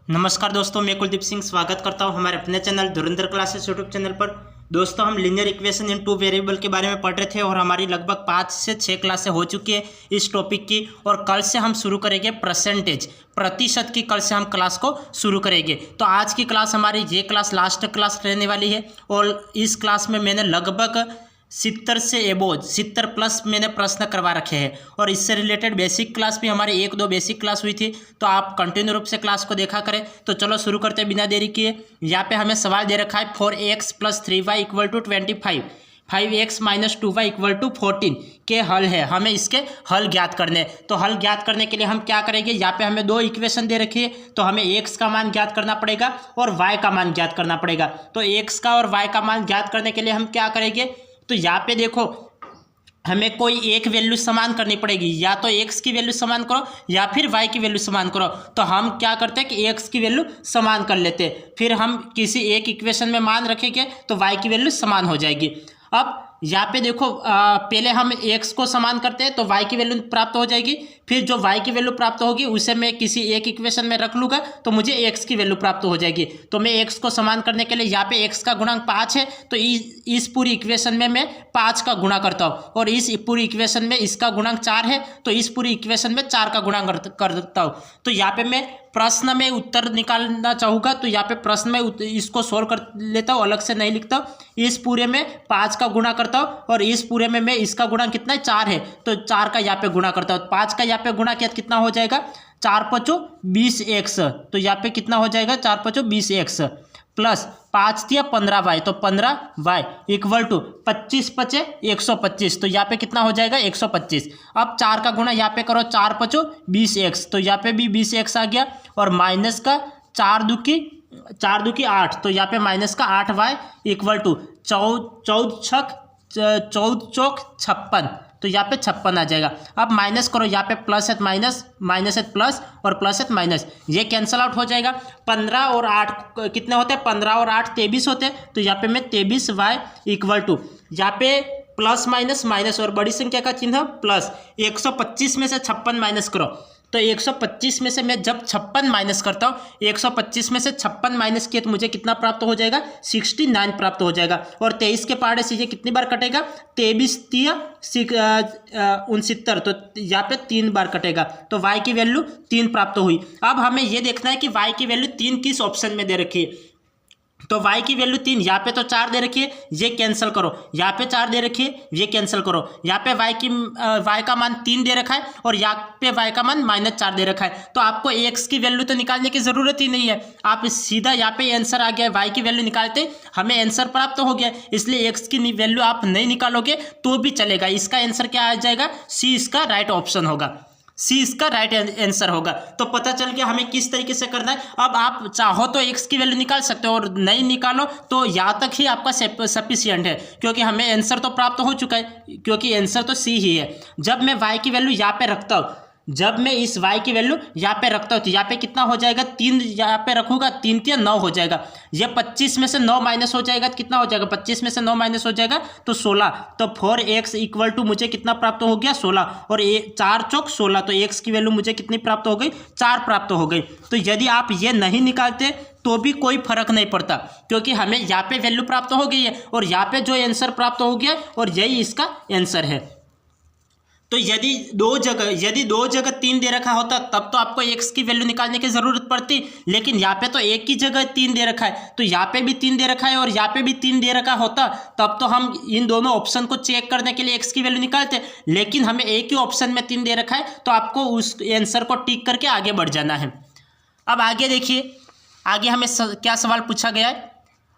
नमस्कार दोस्तों, मैं कुलदीप सिंह स्वागत करता हूं हमारे अपने चैनल धुरंधर क्लासेस यूट्यूब चैनल पर। दोस्तों, हम linear equation in two variable के बारे में पढ़ रहे थे और हमारी लगभग 5 से 6 क्लासें हो चुकी है इस टॉपिक की। और कल से हम शुरू करेंगे परसेंटेज, प्रतिशत की कल से हम क्लास को शुरू करेंगे। तो आज की क्लास हमारी ये क्लास लास्ट क्लास रहने वाली है और इस क्लास में मैंने लगभग 70 से एबोज 70 प्लस मैंने प्रश्न करवा रखे हैं और इससे रिलेटेड बेसिक क्लास भी हमारी 1-2 बेसिक क्लास हुई थी, तो आप कंटिन्यू रूप से क्लास को देखा करें। तो चलो शुरू करते हैं बिना देरी किए। यहाँ पे हमें सवाल दे रखा है 4x + 3y = 25, 5x - 2y = 14 के हल है। हमें इसके हल ज्ञात करने हैं। तो हल ज्ञात करने के लिए हम क्या करेंगे, यहाँ पे हमें 2 इक्वेशन दे रखी है, तो हमें x का मान ज्ञात करना पड़ेगा और y का मान ज्ञात करना पड़ेगा। तो x का और y का मान ज्ञात करने के लिए हम क्या करेंगे, तो यहाँ पे देखो हमें कोई एक वैल्यू समान करनी पड़ेगी, या तो x की वैल्यू समान करो या फिर y की वैल्यू समान करो। तो हम क्या करते हैं कि x की वैल्यू समान कर लेते हैं, फिर हम किसी एक इक्वेशन में मान रखेंगे तो y की वैल्यू समान हो जाएगी। अब यहाँ पे देखो पहले हम x को समान करते हैं तो y की वैल्यू प्राप्त हो जाएगी, फिर जो y की वैल्यू प्राप्त होगी उसे मैं किसी एक इक्वेशन में रख लूँगा तो मुझे x की वैल्यू प्राप्त हो जाएगी। तो मैं x को समान करने के लिए यहाँ पे x का गुणांक 5 है, तो इस पूरी इक्वेशन में मैं 5 का गुणा करता हूँ, और इस पूरी इक्वेशन में इसका गुणांक 4 है तो इस पूरी इक्वेशन में 4 का गुणा कर देता हूँ। तो यहाँ पे मैं प्रश्न में उत्तर निकालना चाहूँगा तो यहाँ पे प्रश्न में इसको सोल्व कर लेता हूँ, अलग से नहीं लिखता हूँ। इस पूरे में 5 का गुणा करता हूँ और इस पूरे में मैं इसका गुणा कितना है, 4 है, तो 4 का यहाँ पे गुणा करता हूँ। 5 का यहाँ पे गुणा किया कितना हो जाएगा, 4 × 5 = 20x। तो यहाँ पे कितना हो जाएगा, 4 × 5 = 20x प्लस 5 × 15y, तो 15y = 25 × 5 = 125। तो यहाँ पे कितना हो जाएगा, 125। अब 4 का गुणा यहाँ पे करो, 4 × 5 = 20x, तो यहाँ पे भी 20x आ गया, और माइनस का 4 × 2 = 8, तो यहाँ पे माइनस का 8y = 14 × 56, तो यहाँ पे 56 आ जाएगा। अब माइनस करो, यहाँ पे प्लस है माइनस, माइनस है प्लस, और प्लस है माइनस, ये कैंसल आउट हो जाएगा। 15 और 8 कितने होते हैं, 15 और 8 23 होते हैं, तो यहाँ पे मैं 23y = यहाँ पे प्लस माइनस माइनस और बड़ी संख्या का चिन्ह प्लस, 125 में से 56 माइनस करो, तो 125 में से मैं जब 56 माइनस करता हूँ, 125 में से 56 माइनस किए तो मुझे कितना प्राप्त हो जाएगा, 69 प्राप्त हो जाएगा। और 23 के पहाड़े से ये कितनी बार कटेगा, 23 × 69, तो यहाँ पे 3 बार कटेगा, तो y की वैल्यू 3 प्राप्त हुई। अब हमें ये देखना है कि y की वैल्यू 3 किस ऑप्शन में दे रखी है, तो y की वैल्यू 3, यहाँ पे तो 4 दे रखी है, ये कैंसिल करो, यहाँ पे 4 दे रखी है, ये कैंसिल करो, यहाँ पे y का मान 3 दे रखा है और यहाँ पे y का मान -4 दे रखा है। तो आपको x की वैल्यू तो निकालने की ज़रूरत ही नहीं है, आप सीधा यहाँ पे आंसर आ गया, y की वैल्यू निकालते हमें आंसर प्राप्त हो गया, इसलिए x की वैल्यू आप नहीं निकालोगे तो भी चलेगा। इसका आंसर क्या आ जाएगा, सी इसका राइट ऑप्शन होगा, सी इसका राइट आंसर होगा। तो पता चल गया हमें किस तरीके से करना है। अब आप चाहो तो x की वैल्यू निकाल सकते हो और नहीं निकालो तो यहाँ तक ही आपका सफिशियंट है, क्योंकि हमें आंसर तो प्राप्त हो चुका है, क्योंकि आंसर तो सी ही है। जब मैं y की वैल्यू यहाँ पे रखता हूँ, जब मैं इस y की वैल्यू यहाँ पे रखता हूँ तो यहाँ पे कितना हो जाएगा, 3 यहाँ पे रखूँगा, 3 × 9 हो जाएगा। ये 25 में से 9 माइनस हो जाएगा तो कितना हो जाएगा, 25 में से 9 माइनस हो जाएगा तो 16, तो 4x = मुझे कितना प्राप्त हो गया, 16, और 4 × 4 = 16, तो x की वैल्यू मुझे कितनी प्राप्त हो गई, 4 प्राप्त हो गई। तो यदि आप ये नहीं निकालते तो भी कोई फर्क नहीं पड़ता, क्योंकि हमें यहाँ पे वैल्यू प्राप्त हो गई है और यहाँ पे जो आंसर प्राप्त हो गया और यही इसका आंसर है। तो यदि दो जगह 3 दे रखा होता तब तो आपको x की वैल्यू निकालने की ज़रूरत पड़ती, लेकिन यहाँ पे तो एक ही जगह 3 दे रखा है, तो यहाँ पे भी 3 दे रखा है और यहाँ पे भी 3 दे रखा होता तब तो हम इन दोनों ऑप्शन को चेक करने के लिए x की वैल्यू निकालते, लेकिन हमें एक ही ऑप्शन में 3 दे रखा है, तो आपको उस आंसर को टिक करके आगे बढ़ जाना है। अब आगे देखिए, आगे हमें क्या सवाल पूछा गया है।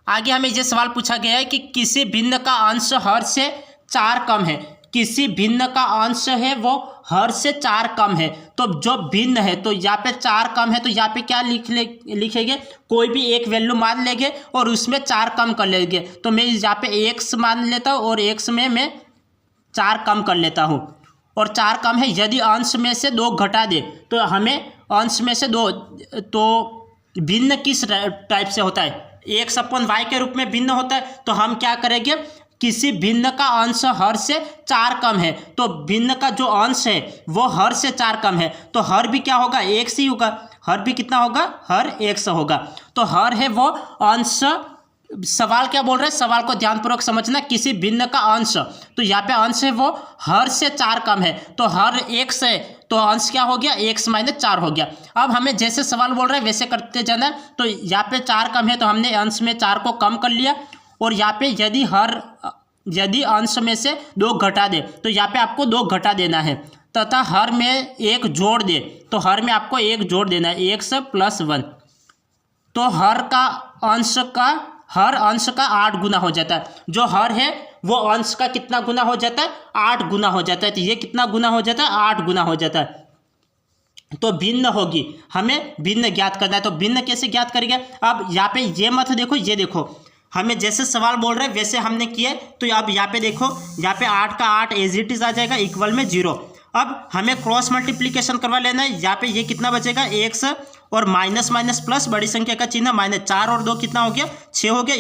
आगे हमें यह सवाल पूछा गया है कि किसी भिन्न का अंश हर से 4 कम है, किसी भिन्न का अंश है वो हर से 4 कम है। तो जो भिन्न है तो यहाँ पे 4 कम है, तो यहाँ पे क्या लिखेंगे, कोई भी एक वैल्यू मान लेंगे और उसमें 4 कम कर लेंगे। तो मैं यहाँ पे x मान लेता हूँ और x में मैं 4 कम कर लेता हूँ, और 4 कम है। यदि अंश में से 2 घटा दे तो हमें अंश में से 2, तो भिन्न किस टाइप से होता है, x/y के रूप में भिन्न होता है। तो हम क्या करेंगे, किसी भिन्न का अंश हर से 4 कम है, तो भिन्न का जो अंश है वो हर से 4 कम है, तो हर भी क्या होगा, x ही होगा। हर भी कितना होगा, हर x होगा। तो हर है वो अंश, सवाल क्या बोल रहे हैं, सवाल को ध्यानपूर्वक समझना, किसी भिन्न का अंश, तो यहाँ पे अंश है वो हर से 4 कम है, तो हर x है तो अंश क्या हो गया, x - 4 हो गया। अब हमें जैसे सवाल बोल रहे हैं वैसे करते जाना है। तो यहाँ पे 4 कम है तो हमने अंश में 4 को कम कर लिया, और यहाँ पे यदि अंश में से 2 घटा दे तो यहाँ पे आपको 2 घटा देना है, तथा हर में 1 जोड़ दे तो हर में आपको 1 जोड़ देना है, x + 1। तो हर अंश का 8 गुना हो जाता है, जो हर है वो अंश का कितना गुना हो जाता है, 8 गुना हो जाता है। तो ये कितना गुना हो जाता है, 8 गुना हो जाता है। तो भिन्न होगी, हमें भिन्न ज्ञात करना है। तो भिन्न कैसे ज्ञात करेंगे, अब यहाँ पे ये मत देखो, ये देखो, हमें जैसे सवाल बोल रहे हैं वैसे हमने किया। तो अब यहाँ पे देखो, यहाँ पे 8 का 8 एज इट इज आ जाएगा, इक्वल में 0। अब हमें क्रॉस मल्टीप्लीकेशन करवा लेना है। यहाँ पे ये कितना बचेगा, x और माइनस माइनस प्लस, बड़ी संख्या का चिन्ह माइनस, 4 और 2 कितना हो गया, 6 हो गया,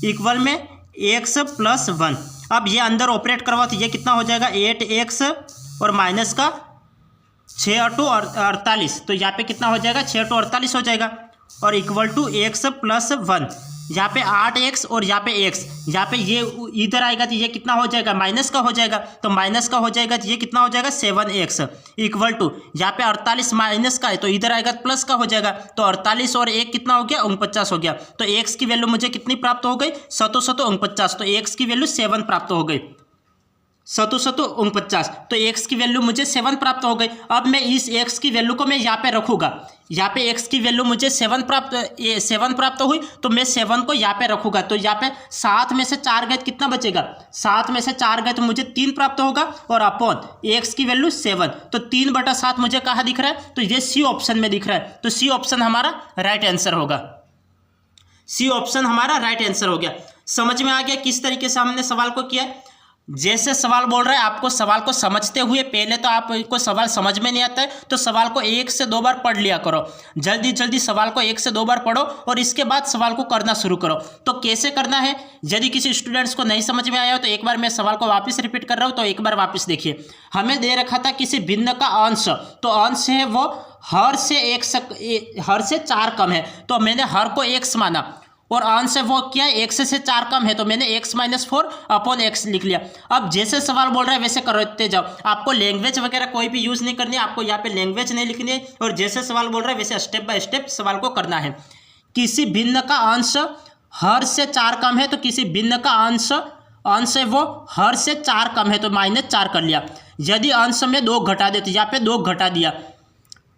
इक्वल में x + 1। अब ये अंदर ऑपरेट करवा तो ये कितना हो जाएगा, 8x और माइनस का 6 × 2 = 48। तो यहाँ पे कितना हो जाएगा, 6 × 2 = 48 हो जाएगा, और इक्वल टू x + 1। यहाँ पे 8x और यहाँ पे x, यहाँ पे ये इधर आएगा तो ये कितना हो जाएगा, माइनस का हो जाएगा। तो माइनस का हो जाएगा तो ये कितना हो जाएगा, 7x इक्वल टू, यहाँ पे 48 माइनस का है तो इधर आएगा तो प्लस का हो जाएगा। तो 48 और 1 कितना हो गया, 49 हो गया। तो x की वैल्यू मुझे कितनी प्राप्त हो गई, 749। तो x की वैल्यू 7 प्राप्त हो गई, 749। तो x की वैल्यू मुझे 7 प्राप्त हो गई। अब मैं इस x की वैल्यू को मैं यहाँ पे रखूँगा, यहाँ पे x की वैल्यू मुझे 7 प्राप्त हुई, तो मैं 7 को यहाँ पे रखूँगा। तो यहाँ पे 7 में से 4 गए तो कितना बचेगा, 7 में से 4 गए तो मुझे 3 प्राप्त होगा, और अपॉन x की वैल्यू 7। तो 3/7 मुझे कहाँ दिख रहा है, तो ये सी ऑप्शन में दिख रहा है। तो सी ऑप्शन हमारा राइट आंसर होगा, सी ऑप्शन हमारा राइट आंसर हो गया। समझ में आ गया किस तरीके से हमने सवाल को किया। जैसे सवाल बोल रहा है, आपको सवाल को समझते हुए, पहले तो आपको सवाल समझ में नहीं आता है तो सवाल को 1 से 2 बार पढ़ लिया करो। जल्दी सवाल को 1 से 2 बार पढ़ो और इसके बाद सवाल को करना शुरू करो। तो कैसे करना है, यदि किसी स्टूडेंट्स को नहीं समझ में आया हो तो एक बार मैं सवाल को वापस रिपीट कर रहा हूँ, तो एक बार वापस देखिए। हमें दे रखा था किसी भिन्न का अंश, तो अंश है वो हर से 4 कम है, तो मैंने हर को x माना, और अंश है वो क्या है, x से 4 कम है, तो मैंने x - 4 अपॉन x लिख लिया। अब जैसे सवाल बोल रहा है वैसे करते जाओ, आपको लैंग्वेज वगैरह कोई भी यूज़ नहीं करनी है, आपको यहाँ पे लैंग्वेज नहीं लिखनी है, और जैसे सवाल बोल रहा है वैसे स्टेप बाय स्टेप सवाल को करना है। किसी भिन्न का अंश हर से 4 कम है, तो किसी भिन्न का अंश है वो हर से 4 कम है, तो -4 कर लिया। यदि अंश में 2 घटा दे तो यहाँ पे 2 घटा दिया,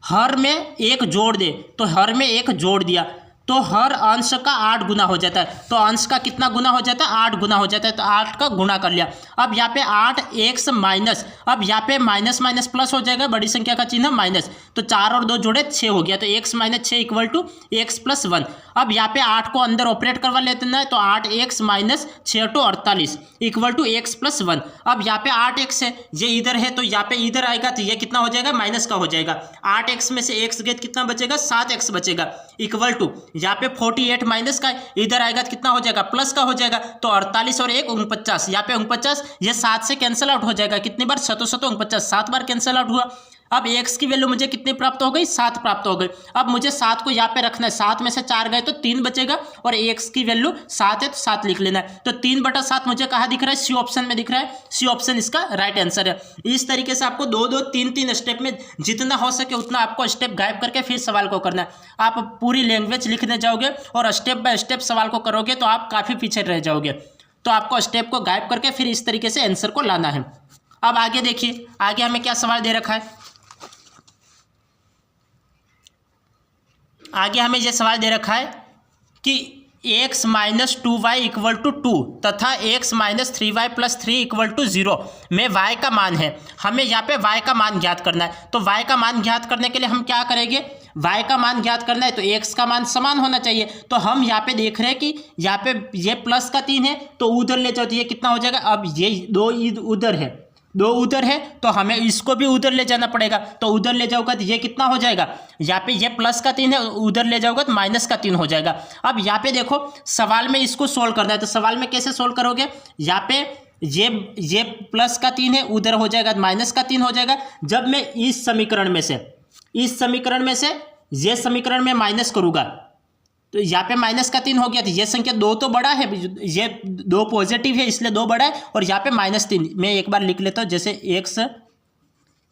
हर में 1 जोड़ दे तो हर में 1 जोड़ दिया, तो हर अंश का 8 गुना हो जाता है। तो अंश का कितना गुना हो जाता है, 8 गुना हो जाता है, तो 8 का गुणा कर लिया। अब यहाँ पे 8x माइनस, अब यहाँ पे माइनस माइनस प्लस हो जाएगा, बड़ी संख्या का चिन्ह माइनस, तो 4 और 2 जोड़े 6 हो गया, तो x - 6 इक्वल टू x + 1। अब यहाँ पे 8 को अंदर ऑपरेट करवा लेते हैं, तो 8x - 6 × 2 = 48 इक्वल टू x + 1। अब यहाँ पे 8x है, ये इधर है, तो यहाँ पे इधर आएगा तो ये कितना हो जाएगा, माइनस का हो जाएगा। 8x में से x गए कितना बचेगा, 7x बचेगा, इक्वल टू यहाँ पे 48 माइनस का इधर आएगा तो कितना हो जाएगा, प्लस का हो जाएगा, तो 48 और 1 49, यहाँ पे 49, ये 7 से कैंसिल आउट हो जाएगा, कितनी बार, 749, 7 बार कैंसिल आउट हुआ। अब x की वैल्यू मुझे कितनी प्राप्त हो गई, 7 प्राप्त हो गई। अब मुझे 7 को यहाँ पे रखना है, 7 में से 4 गए तो 3 बचेगा, और x की वैल्यू 7 है तो 7 लिख लेना है। तो 3/7 मुझे कहाँ दिख रहा है, सी ऑप्शन में दिख रहा है, सी ऑप्शन इसका राइट आंसर है। इस तरीके से आपको 2-2, 3-3 स्टेप में जितना हो सके उतना आपको स्टेप गायब करके फिर सवाल को करना है। आप पूरी लैंग्वेज लिखने जाओगे और स्टेप बाय स्टेप सवाल को करोगे तो आप काफ़ी पीछे रह जाओगे। तो आपको स्टेप को गायब करके फिर इस तरीके से आंसर को लाना है। अब आगे देखिए, आगे हमें क्या सवाल दे रखा है। आगे हमें यह सवाल दे रखा है कि x - 2y इक्वल टू 2 तथा x - 3y + 3 इक्वल टू 0 में y का मान है। हमें यहाँ पे y का मान ज्ञात करना है। तो y का मान ज्ञात करने के लिए हम क्या करेंगे, y का मान ज्ञात करना है तो x का मान समान होना चाहिए। तो हम यहाँ पे देख रहे हैं कि यहाँ पे ये प्लस का 3 है, तो उधर ले जाओ तो ये कितना हो जाएगा। अब ये 2 उधर है, 2 उधर है, तो हमें इसको भी उधर ले जाना पड़ेगा। तो उधर ले जाओगे तो ये कितना हो जाएगा, यहाँ पे ये प्लस का 3 है, उधर ले जाओगे तो माइनस का 3 हो जाएगा। अब यहाँ पे देखो सवाल में इसको सोल्व करना है, तो सवाल में कैसे सोल्व करोगे, यहाँ पे ये प्लस का 3 है, उधर हो जाएगा माइनस का 3 हो जाएगा। जब मैं इस समीकरण में से ये समीकरण में माइनस करूँगा तो यहाँ पे -3 हो गया। तो ये संख्या 2 तो बड़ा है, ये 2 पॉजिटिव है इसलिए 2 बड़ा है, और यहाँ पे -3 मैं एक बार लिख लेता हूँ, जैसे x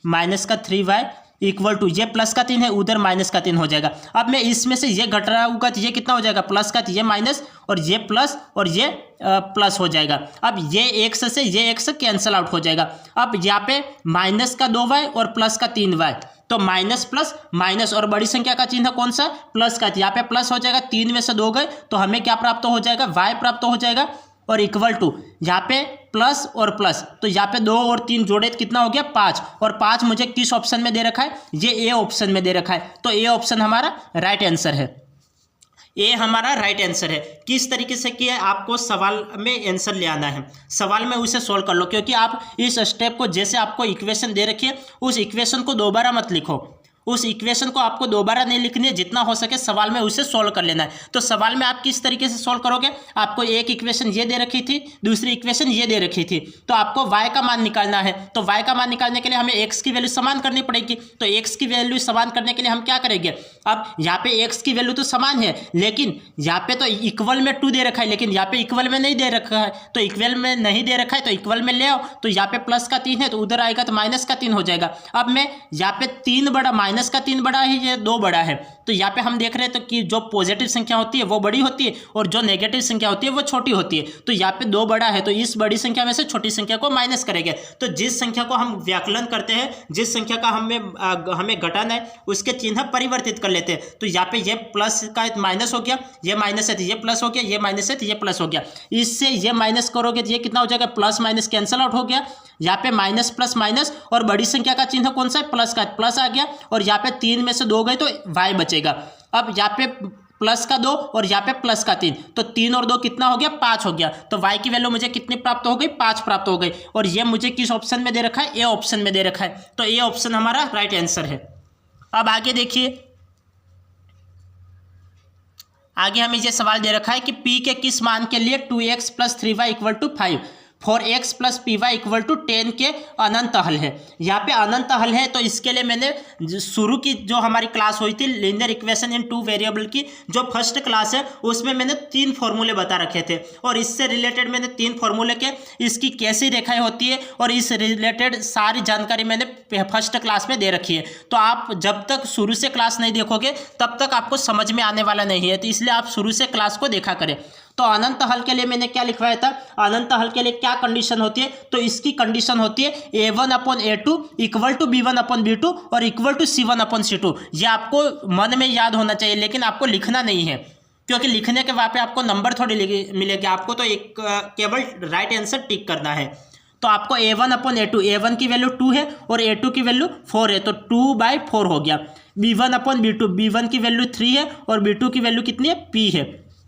-3y इक्वल टू ये +3 है, उधर -3 हो जाएगा। अब मैं इसमें से ये घट रहा होगा तो ये कितना हो जाएगा, प्लस का, तो ये माइनस और ये प्लस और ये प्लस हो जाएगा। अब ये x से ये x कैंसल आउट हो जाएगा। अब यहाँ पे -2y और प्लस का 3y, तो माइनस प्लस माइनस और बड़ी संख्या का चिन्ह कौन सा, प्लस का, यहाँ पे प्लस हो जाएगा, 3 में से 2 गए तो हमें क्या प्राप्त हो जाएगा, y प्राप्त हो जाएगा, और इक्वल टू यहाँ पे प्लस और प्लस, तो यहाँ पे 2 और 3 जोड़े तो कितना हो गया 5, और 5 मुझे किस ऑप्शन में दे रखा है, ये ए ऑप्शन में दे रखा है। तो ए ऑप्शन हमारा राइट आंसर है, ए हमारा राइट आंसर है। किस तरीके से किया आपको सवाल में आंसर ले आना है, सवाल में उसे सोल्व कर लो, क्योंकि आप इस स्टेप को जैसे आपको इक्वेशन दे रखी है उस इक्वेशन को दोबारा मत लिखो, उस इक्वेशन को आपको दोबारा नहीं लिखनी है, जितना हो सके सवाल में उसे सोल्व कर लेना है। तो सवाल में आप किस तरीके से सोल्व करोगे, आपको एक इक्वेशन ये दे रखी थी, दूसरी इक्वेशन ये दे रखी थी, तो आपको y का मान निकालना है। तो y का मान निकालने के लिए हमें x की वैल्यू समान करनी पड़ेगी। तो x की वैल्यू समान करने के लिए हम क्या करेंगे, अब यहाँ पे x की वैल्यू तो समान है, लेकिन यहाँ पे तो इक्वल में 2 दे रखा है, लेकिन यहाँ पे इक्वल में नहीं दे रखा है, तो इक्वल में नहीं दे रखा है तो इक्वल में ले आओ। तो यहाँ पे +3 है तो उधर आएगा तो -3 हो जाएगा। अब मैं यहाँ पे 3 बड़ा, -3 बड़ा है, ये 2 बड़ा है, तो यहाँ पे हम देख रहे हैं तो कि जो पॉजिटिव संख्या होती है वो बड़ी होती है और जो नेगेटिव संख्या होती है वो छोटी होती है। तो यहाँ पे 2 बड़ा है तो इस बड़ी संख्या में से छोटी संख्या को माइनस करेंगे। तो जिस संख्या को हम व्याकलन करते हैं, जिस संख्या का हमें घटाना है उसके चिन्ह परिवर्तित कर लेते हैं। तो यहाँ पे ये प्लस का माइनस हो गया, ये माइनस है तो ये प्लस हो गया, ये माइनस है तो ये प्लस हो गया। इससे ये माइनस करोगे तो ये कितना हो जाएगा, प्लस माइनस कैंसल आउट हो गया। यहाँ पे माइनस प्लस माइनस और बड़ी संख्या का चिन्ह कौन सा है, प्लस का, प्लस आ गया, और यहाँ पे 3 में से 2 गए तो y बचेगा। अब यहाँ पे प्लस का 2 और यहाँ पे प्लस का 3, तो 3 और 2 कितना हो गया, 5 हो गया। तो y की वैल्यू मुझे कितनी प्राप्त हो गई, 5 प्राप्त हो गई, और ये मुझे किस ऑप्शन में दे रखा है, ए ऑप्शन में दे रखा है। तो ए ऑप्शन हमारा राइट आंसर है। अब आगे देखिए, आगे हमें ये सवाल दे रखा है कि p के किस मान के लिए 2x + 3y = 5 for x + py = 10 के अनंत हल है। यहाँ पे अनंत हल है, तो इसके लिए मैंने शुरू की जो हमारी क्लास हुई थी लीनियर इक्वेशन इन 2 वेरिएबल की, जो फर्स्ट क्लास है उसमें मैंने 3 फॉर्मूले बता रखे थे, और इससे रिलेटेड मैंने 3 फॉर्मूले के इसकी कैसी रेखाएं होती है और इस रिलेटेड सारी जानकारी मैंने फर्स्ट क्लास में दे रखी है। तो आप जब तक शुरू से क्लास नहीं देखोगे तब तक आपको समझ में आने वाला नहीं है, तो इसलिए आप शुरू से क्लास को देखा करें। तो अनंत हल के लिए मैंने क्या लिखवाया था, अनंत हल के लिए क्या कंडीशन होती है, तो इसकी कंडीशन होती है a1/a2 = b1/b2 और = c1/c2। ये आपको मन में याद होना चाहिए, लेकिन आपको लिखना नहीं है, क्योंकि लिखने के वहाँ पे आपको नंबर थोड़ी मिलेगी, आपको तो एक केवल राइट आंसर टिक करना है। तो आपको a1/a2, a1 की वैल्यू 2 है और a2 की वैल्यू 4 है, तो 2/4 हो गया। b1/b2, b1 की वैल्यू 3 है और b2 की वैल्यू कितनी है, p है,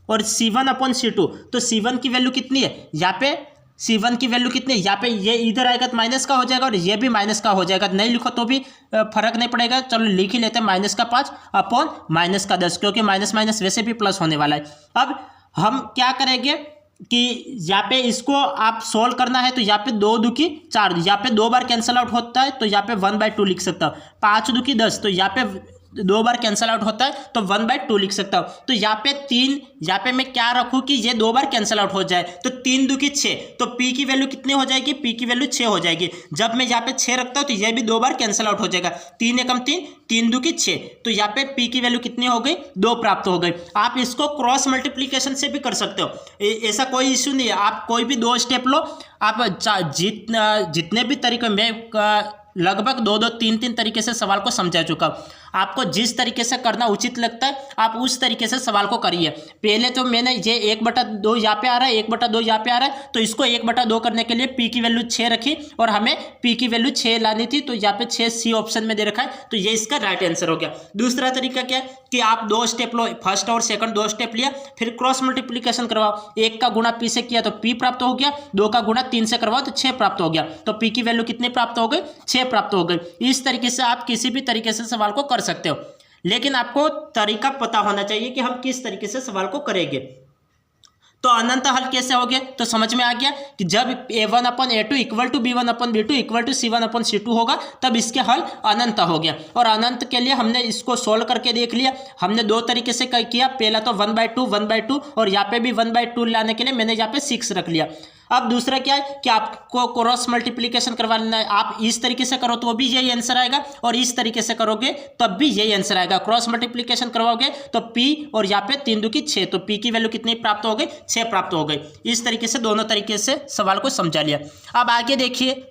और c1/c2, तो c1 की वैल्यू कितनी है, यहाँ पे c1 की वैल्यू कितनी है, यहाँ पे ये इधर आएगा तो माइनस का हो जाएगा और ये भी माइनस का हो जाएगा। नहीं लिखो तो भी फर्क नहीं पड़ेगा, चलो लिख ही लेते हैं, -5/- -10, क्योंकि माइनस माइनस वैसे भी प्लस होने वाला है। अब हम क्या करेंगे कि यहाँ पे इसको आप सोल्व करना है, तो यहाँ पे 2 दूकी 4, यहाँ पे 2 बार कैंसल आउट होता है तो यहाँ पे 1/2 लिख सकता हूँ। 5 दूकी 10, तो यहाँ पे 2 बार कैंसल आउट होता है तो 1/2 लिख सकता हूँ। तो यहाँ पे 3, यहाँ पे मैं क्या रखूँ कि ये 2 बार कैंसल आउट हो जाए, तो 3 दूकी 6, तो p की वैल्यू कितनी हो जाएगी, p की वैल्यू 6 हो जाएगी। जब मैं यहाँ पे 6 रखता हूँ तो ये भी 2 बार कैंसल आउट हो जाएगा, 3 एकम 3, 3 दूकी 6, तो यहाँ पे p की वैल्यू कितनी हो गई, 2 प्राप्त हो गई। आप इसको क्रॉस मल्टीप्लीकेशन से भी कर सकते हो, ऐसा कोई इश्यू नहीं है। आप कोई भी 2 स्टेप लो, आप जितने भी तरीके में लगभग 2-2, 3-3 तरीके से सवाल को समझा चुका हूँ। आपको जिस तरीके से करना उचित लगता है आप उस तरीके से सवाल को करिए। पहले तो मैंने ये 1/2 यहाँ पे आ रहा है, 1/2 यहाँ पे आ रहा है, तो इसको 1/2 करने के लिए p की वैल्यू 6 रखी और हमें p की वैल्यू 6 लानी थी, तो यहाँ पे 6 c ऑप्शन में दे रखा है, तो ये इसका राइट आंसर हो गया। दूसरा तरीका क्या है कि आप 2 स्टेप लो, फर्स्ट और सेकंड 2 स्टेप लिया, फिर क्रॉस मल्टीप्लीकेशन करवाओ। 1 का गुणा p से किया तो p प्राप्त हो गया, 2 का गुणा 3 से करवाओ तो 6 प्राप्त हो गया, तो p की वैल्यू कितनी प्राप्त हो गई, 6 प्राप्त हो गई। इस तरीके से आप किसी भी तरीके से सवाल को कर सकते हो, लेकिन आपको तरीका पता होना चाहिए कि हम किस तरीके से सवाल को करेंगे। तो अनंत हल कैसे हो गया, तो समझ में आ गया कि जब a1/a2 equal to b1/b2 equal to c1/c2 होगा तब इसके हल अनंत हो गया। और अनंत के लिए हमने इसको सोल्व करके देख लिया। हमने दो तरीके से किया, पहला तो 1/2 और यहाँ पे भी 1/2 लाने के लिए मैंने यहाँ पे 6 रख लिया। अब दूसरा क्या है कि आपको क्रॉस मल्टीप्लिकेशन करवाना है। आप इस तरीके से करो तो भी यही आंसर आएगा और इस तरीके से करोगे तब भी यही आंसर आएगा। क्रॉस मल्टीप्लिकेशन करवाओगे तो p और यहाँ पे 3 दूनी 6, तो p की वैल्यू कितनी प्राप्त हो गई, 6 प्राप्त हो गई। इस तरीके से दोनों तरीके से सवाल को समझा लिया। अब आगे देखिए,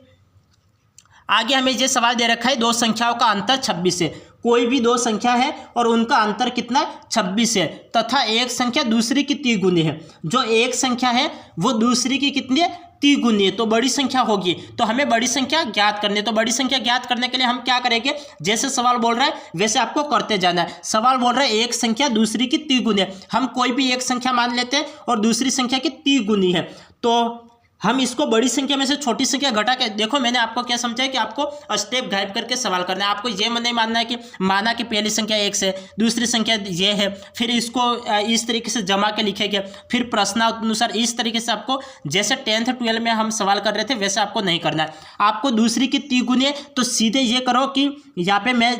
आगे हमें ये सवाल दे रखा है दो संख्याओं का अंतर 26 है। कोई भी दो संख्या है और उनका अंतर कितना है, 26 है, तथा एक संख्या दूसरी की तिगुनी है। जो एक संख्या है वो दूसरी की कितनी है, तिगुनी है, तो बड़ी संख्या होगी। तो हमें बड़ी संख्या ज्ञात करनी है। तो बड़ी संख्या ज्ञात करने के लिए हम क्या करेंगे, जैसे सवाल बोल रहा है वैसे आपको करते जाना है। सवाल बोल रहा है एक संख्या दूसरी की तिगुनी है, हम कोई भी एक संख्या मान लेते हैं और दूसरी संख्या की तिगुनी है, तो हम इसको बड़ी संख्या में से छोटी संख्या घटा के, देखो मैंने आपको क्या समझाया कि आपको स्टेप गाइड करके सवाल करना है। आपको ये नहीं मानना है कि माना कि पहली संख्या x है, दूसरी संख्या ये है, फिर इसको इस तरीके से जमा के लिखेंगे, फिर प्रश्नानुसार इस तरीके से आपको, जैसे 10th 12 में हम सवाल कर रहे थे वैसे आपको नहीं करना है। आपको दूसरी की तिगुनी है तो सीधे ये करो कि यहाँ पे मैं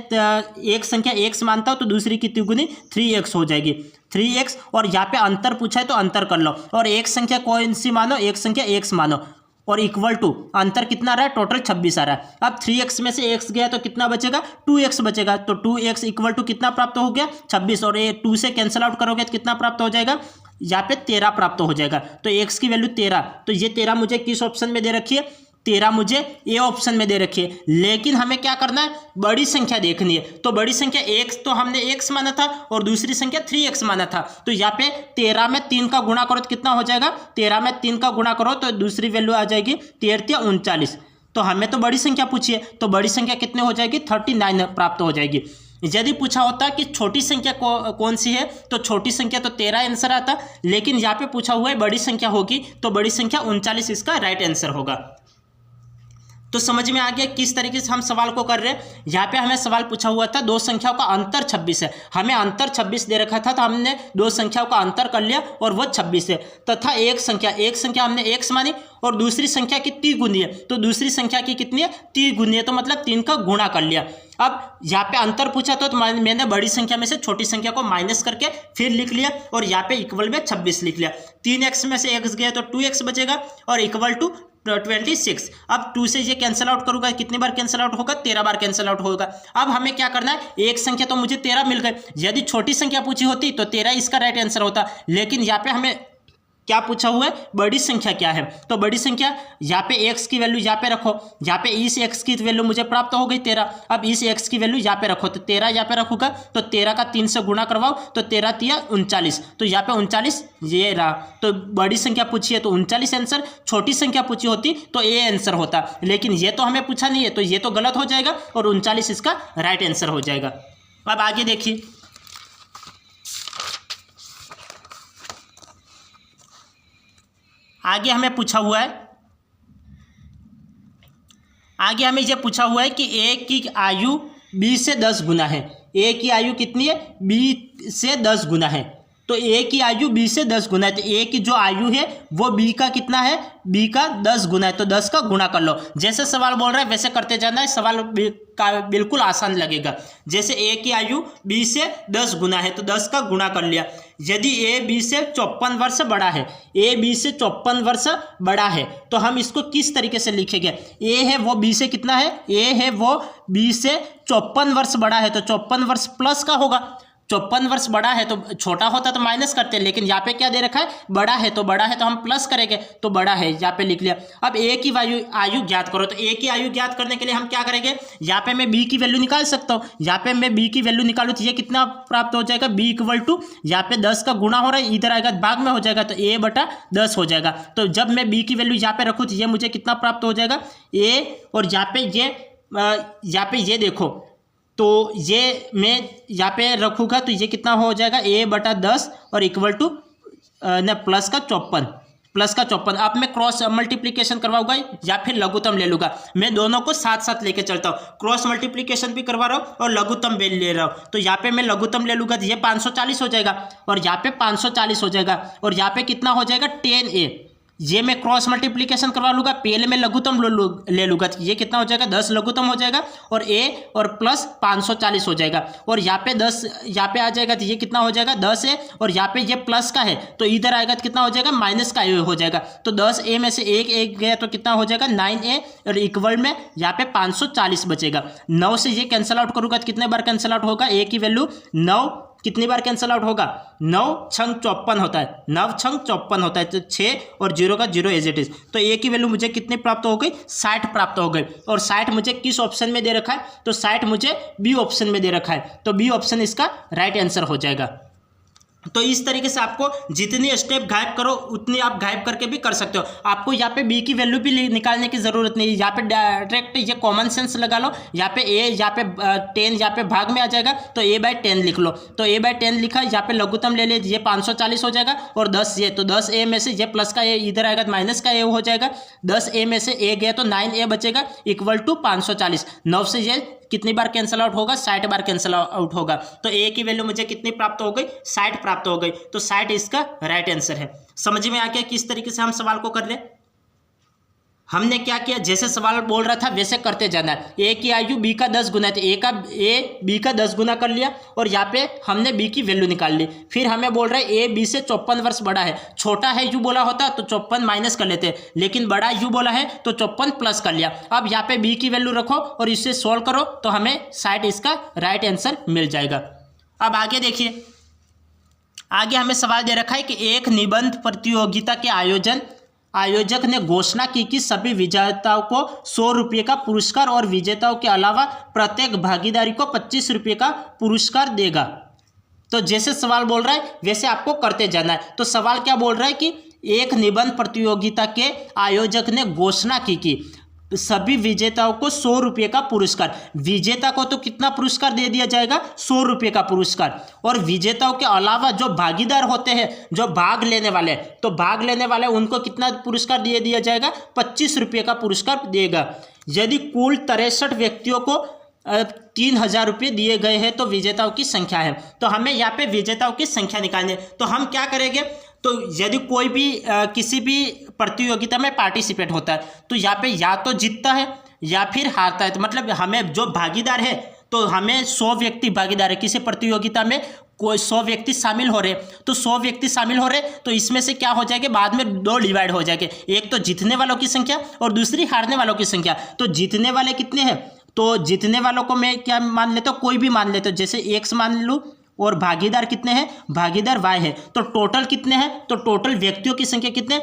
एक संख्या x मानता हूँ तो दूसरी की तिगुनी 3x हो जाएगी, 3x। और यहाँ पे अंतर पूछा है तो अंतर कर लो, और एक संख्या कौन सी मानो, एक संख्या x मानो, और इक्वल टू अंतर कितना आ रहा है, टोटल 26 आ रहा है। अब 3x में से x गया तो कितना बचेगा, 2x बचेगा, तो 2x इक्वल टू कितना प्राप्त हो गया, 26, और ये 2 से कैंसिल आउट करोगे तो कितना प्राप्त हो जाएगा, यहाँ पे 13 प्राप्त हो जाएगा। तो x की वैल्यू 13, तो ये 13 मुझे किस ऑप्शन में दे रखी है, 13 मुझे ए ऑप्शन में दे रखी है। लेकिन हमें क्या करना है, बड़ी संख्या देखनी है। तो बड़ी संख्या x तो हमने x माना था और दूसरी संख्या 3x माना था, तो यहाँ पे 13 में 3 का गुणा करो तो कितना हो जाएगा, 13 में 3 का गुणा करो तो दूसरी वैल्यू आ जाएगी 13 × 39। तो हमें तो बड़ी संख्या पूछी है, तो बड़ी संख्या कितने हो जाएगी, 39 प्राप्त हो जाएगी। यदि पूछा होता कि छोटी संख्या कौन सी है तो छोटी संख्या तो 13 आंसर आता, लेकिन यहाँ पे पूछा हुआ है बड़ी संख्या होगी तो बड़ी संख्या 39 इसका राइट आंसर होगा। तो समझ में आ गया किस तरीके से हम सवाल को कर रहे हैं। यहाँ पे हमें सवाल पूछा हुआ था दो संख्याओं का अंतर 26 है, हमें अंतर 26 दे रखा था तो हमने दो संख्याओं का अंतर कर लिया और वो 26 है, तथा एक संख्या हमने x मानी और दूसरी संख्या की तिगुनी है, तो दूसरी संख्या की कितनी है, तिगुनी है, तो मतलब 3 का गुणा कर लिया। अब यहाँ पे अंतर पूछा तो मैंने बड़ी संख्या में से छोटी संख्या को माइनस करके फिर लिख लिया और यहाँ पे इक्वल में 26 लिख लिया। 3x में से x गया तो 2x बचेगा और इक्वल टू 26। अब 2 से ये कैंसिल आउट करूंगा, कितनी बार कैंसिल आउट होगा, 13 बार कैंसिल आउट होगा। अब हमें क्या करना है, एक संख्या तो मुझे 13 मिल गए, यदि छोटी संख्या पूछी होती तो 13 इसका राइट आंसर होता, लेकिन यहाँ पे हमें क्या पूछा हुआ है, बड़ी संख्या क्या है। तो बड़ी संख्या यहाँ पे x की वैल्यू यहाँ पे रखो, यहाँ पे इस x की वैल्यू मुझे प्राप्त हो गई 13। अब इस x की वैल्यू यहाँ पे रखो, तो 13 यहाँ पे रखूंगा तो 13 का 3 से गुणा करवाओ तो 13 × 3 = 39, तो यहाँ पे 39 ये रहा। तो बड़ी संख्या पूछी है तो 39 आंसर, छोटी संख्या पूछी होती तो ये आंसर होता, लेकिन ये तो हमें पूछा नहीं है तो ये तो गलत हो जाएगा और 39 इसका राइट आंसर हो जाएगा। अब आगे देखिए, आगे हमें पूछा हुआ है, आगे हमें यह पूछा हुआ है कि a की आयु b से 10 गुना है। a की आयु कितनी है, b से 10 गुना है, तो a की आयु b से 10 गुना है, तो a की जो आयु है वो b का कितना है, b का 10 गुना है, तो 10 का गुणा कर लो। जैसे सवाल बोल रहा है वैसे करते जाना है, सवाल बिल्कुल आसान लगेगा। जैसे a की आयु b से 10 गुना है तो 10 का गुणा कर लिया। यदि a b से 54 वर्ष बड़ा है, a b से 54 वर्ष बड़ा है, तो हम इसको किस तरीके से लिखेंगे, a है वो b से कितना है, a है वो b से 54 वर्ष बड़ा है, तो 54 वर्ष प्लस का होगा। 54 वर्ष बड़ा है तो छोटा होता तो माइनस करते, लेकिन यहाँ पे क्या दे रखा है, बड़ा है तो हम प्लस करेंगे, तो बड़ा है यहाँ पे लिख लिया। अब a की आयु ज्ञात करो, तो a की आयु ज्ञात करने के लिए हम क्या करेंगे, यहाँ पे मैं b की वैल्यू निकाल सकता हूँ। यहाँ पे मैं b की वैल्यू निकालूँ तो ये कितना प्राप्त हो जाएगा, b इक्वल टू यहाँ पे 10 का गुणा हो रहा है, इधर आएगा भाग में हो जाएगा तो a/10 हो जाएगा। तो जब मैं b की वैल्यू यहाँ पे रखूँ तो ये मुझे कितना प्राप्त हो जाएगा, a, और यहाँ पे ये देखो, तो ये मैं यहाँ पे रखूँगा तो ये कितना हो जाएगा, a/10 और इक्वल टू न प्लस का 54, प्लस का 54। अब मैं क्रॉस मल्टीप्लीकेशन करवाऊंगा या फिर लघुत्तम ले लूंगा। मैं दोनों को साथ साथ लेके चलता हूँ, क्रॉस मल्टीप्लीकेशन भी करवा रहा हूँ और लघुत्तम भी ले रहा हूँ। तो यहाँ पे मैं लघुत्तम ले लूंगा तो ये 540 हो जाएगा और यहाँ पे 540 हो जाएगा और यहाँ पे कितना हो जाएगा 10a। ये मैं क्रॉस मल्टीप्लीकेशन करवा लूंगा, पहले मैं लघुत्तम ले लूंगा तो ये कितना हो जाएगा 10 लघुत्तम हो जाएगा और a और प्लस 540 हो जाएगा और यहाँ पे 10 यहाँ पे आ जाएगा तो ये कितना हो जाएगा 10a और यहाँ पे ये प्लस का है तो इधर आएगा तो कितना हो जाएगा माइनस का a हो जाएगा। तो 10a में से एक गया तो कितना हो जाएगा 9a और इक्वल में यहाँ पे 540 बचेगा। 9 से ये कैंसिल आउट करूंगा तो कितने बार कैंसिल आउट होगा, a की वैल्यू 9 कितनी बार कैंसिल आउट होगा 9 छंग 54 होता है, 9 छंग 54 होता है तो 6 और 0 का 0 एज इट इज। तो ए की वैल्यू मुझे कितनी प्राप्त हो गई 60 प्राप्त हो गई और 60 मुझे किस ऑप्शन में दे रखा है तो 60 मुझे बी ऑप्शन में दे रखा है तो बी ऑप्शन इसका राइट आंसर हो जाएगा। तो इस तरीके से आपको जितनी स्टेप गायब करो उतनी आप गायब करके भी कर सकते हो। आपको यहाँ पे बी की वैल्यू भी निकालने की जरूरत नहीं है, यहाँ पे डायरेक्ट ये कॉमन सेंस लगा लो। यहाँ पे ए यहाँ पे 10 यहाँ पे भाग में आ जाएगा तो a/10 लिख लो। तो a/10 लिखा, यहाँ पे लघुत्तम ले लीजिए ये 540 हो जाएगा और 10 ये तो 10a में से ये प्लस का a इधर आएगा तो माइनस का a हो जाएगा। 10a में से a गया तो 9a बचेगा इक्वल टू 540। 9 से ये कितनी बार कैंसिल आउट होगा 60 बार कैंसिल आउट होगा। तो ए की वैल्यू मुझे कितनी प्राप्त हो गई 60 प्राप्त हो गई। तो 60 इसका राइट आंसर है। समझ में आ गया किस तरीके से हम सवाल को कर रहे हैं। हमने क्या किया, जैसे सवाल बोल रहा था वैसे करते जाना है। ए की आयु बी का 10 गुना है तो ए बी का 10 गुना कर लिया और यहाँ पे हमने बी की वैल्यू निकाल ली। फिर हमें बोल रहा है ए बी से 54 वर्ष बड़ा है। छोटा है यू बोला होता तो 54 माइनस कर लेते, लेकिन बड़ा यू बोला है तो 54 प्लस कर लिया। अब यहाँ पे बी की वैल्यू रखो और इसे सोल्व करो तो हमें 60 इसका राइट आंसर मिल जाएगा। अब आगे देखिए, आगे हमें सवाल दे रखा है कि एक निबंध प्रतियोगिता के आयोजक ने घोषणा की कि सभी विजेताओं को 100 रुपये का पुरस्कार और विजेताओं के अलावा प्रत्येक भागीदारी को 25 रुपये का पुरस्कार देगा। तो जैसे सवाल बोल रहा है वैसे आपको करते जाना है। तो सवाल क्या बोल रहा है कि एक निबंध प्रतियोगिता के आयोजक ने घोषणा की कि सभी विजेताओं को 100 रुपये का पुरस्कार, विजेता को तो कितना पुरस्कार दे दिया जाएगा 100 रुपये का पुरस्कार, और विजेताओं के अलावा जो भागीदार होते हैं जो भाग लेने वाले, तो भाग लेने वाले उनको कितना पुरस्कार दे दिया जाएगा 25 रुपये का पुरस्कार देगा। यदि कुल 63 व्यक्तियों को 3000 रुपये दिए गए हैं तो विजेताओं की संख्या है। तो हमें यहाँ पे विजेताओं की संख्या निकालनी है। तो हम क्या करेंगे, तो यदि कोई भी किसी भी प्रतियोगिता में पार्टिसिपेट होता है तो यहाँ पे या तो जीतता है या फिर हारता है। तो मतलब हमें जो भागीदार है, तो हमें 100 व्यक्ति भागीदार है किसी प्रतियोगिता में, कोई 100 व्यक्ति शामिल हो रहे, तो 100 व्यक्ति शामिल हो रहे तो इसमें से क्या हो जाएगा, बाद में 2 डिवाइड हो जाएंगे, एक तो जीतने वालों की संख्या और दूसरी हारने वालों की संख्या। तो जीतने वाले कितने हैं, तो जीतने वालों को मैं क्या मान लेता हूँ, कोई भी मान लेता हूँ, जैसे x मान लूँ, और भागीदार कितने हैं, भागीदार y है। तो टोटल कितने हैं, तो टोटल व्यक्तियों की संख्या कितने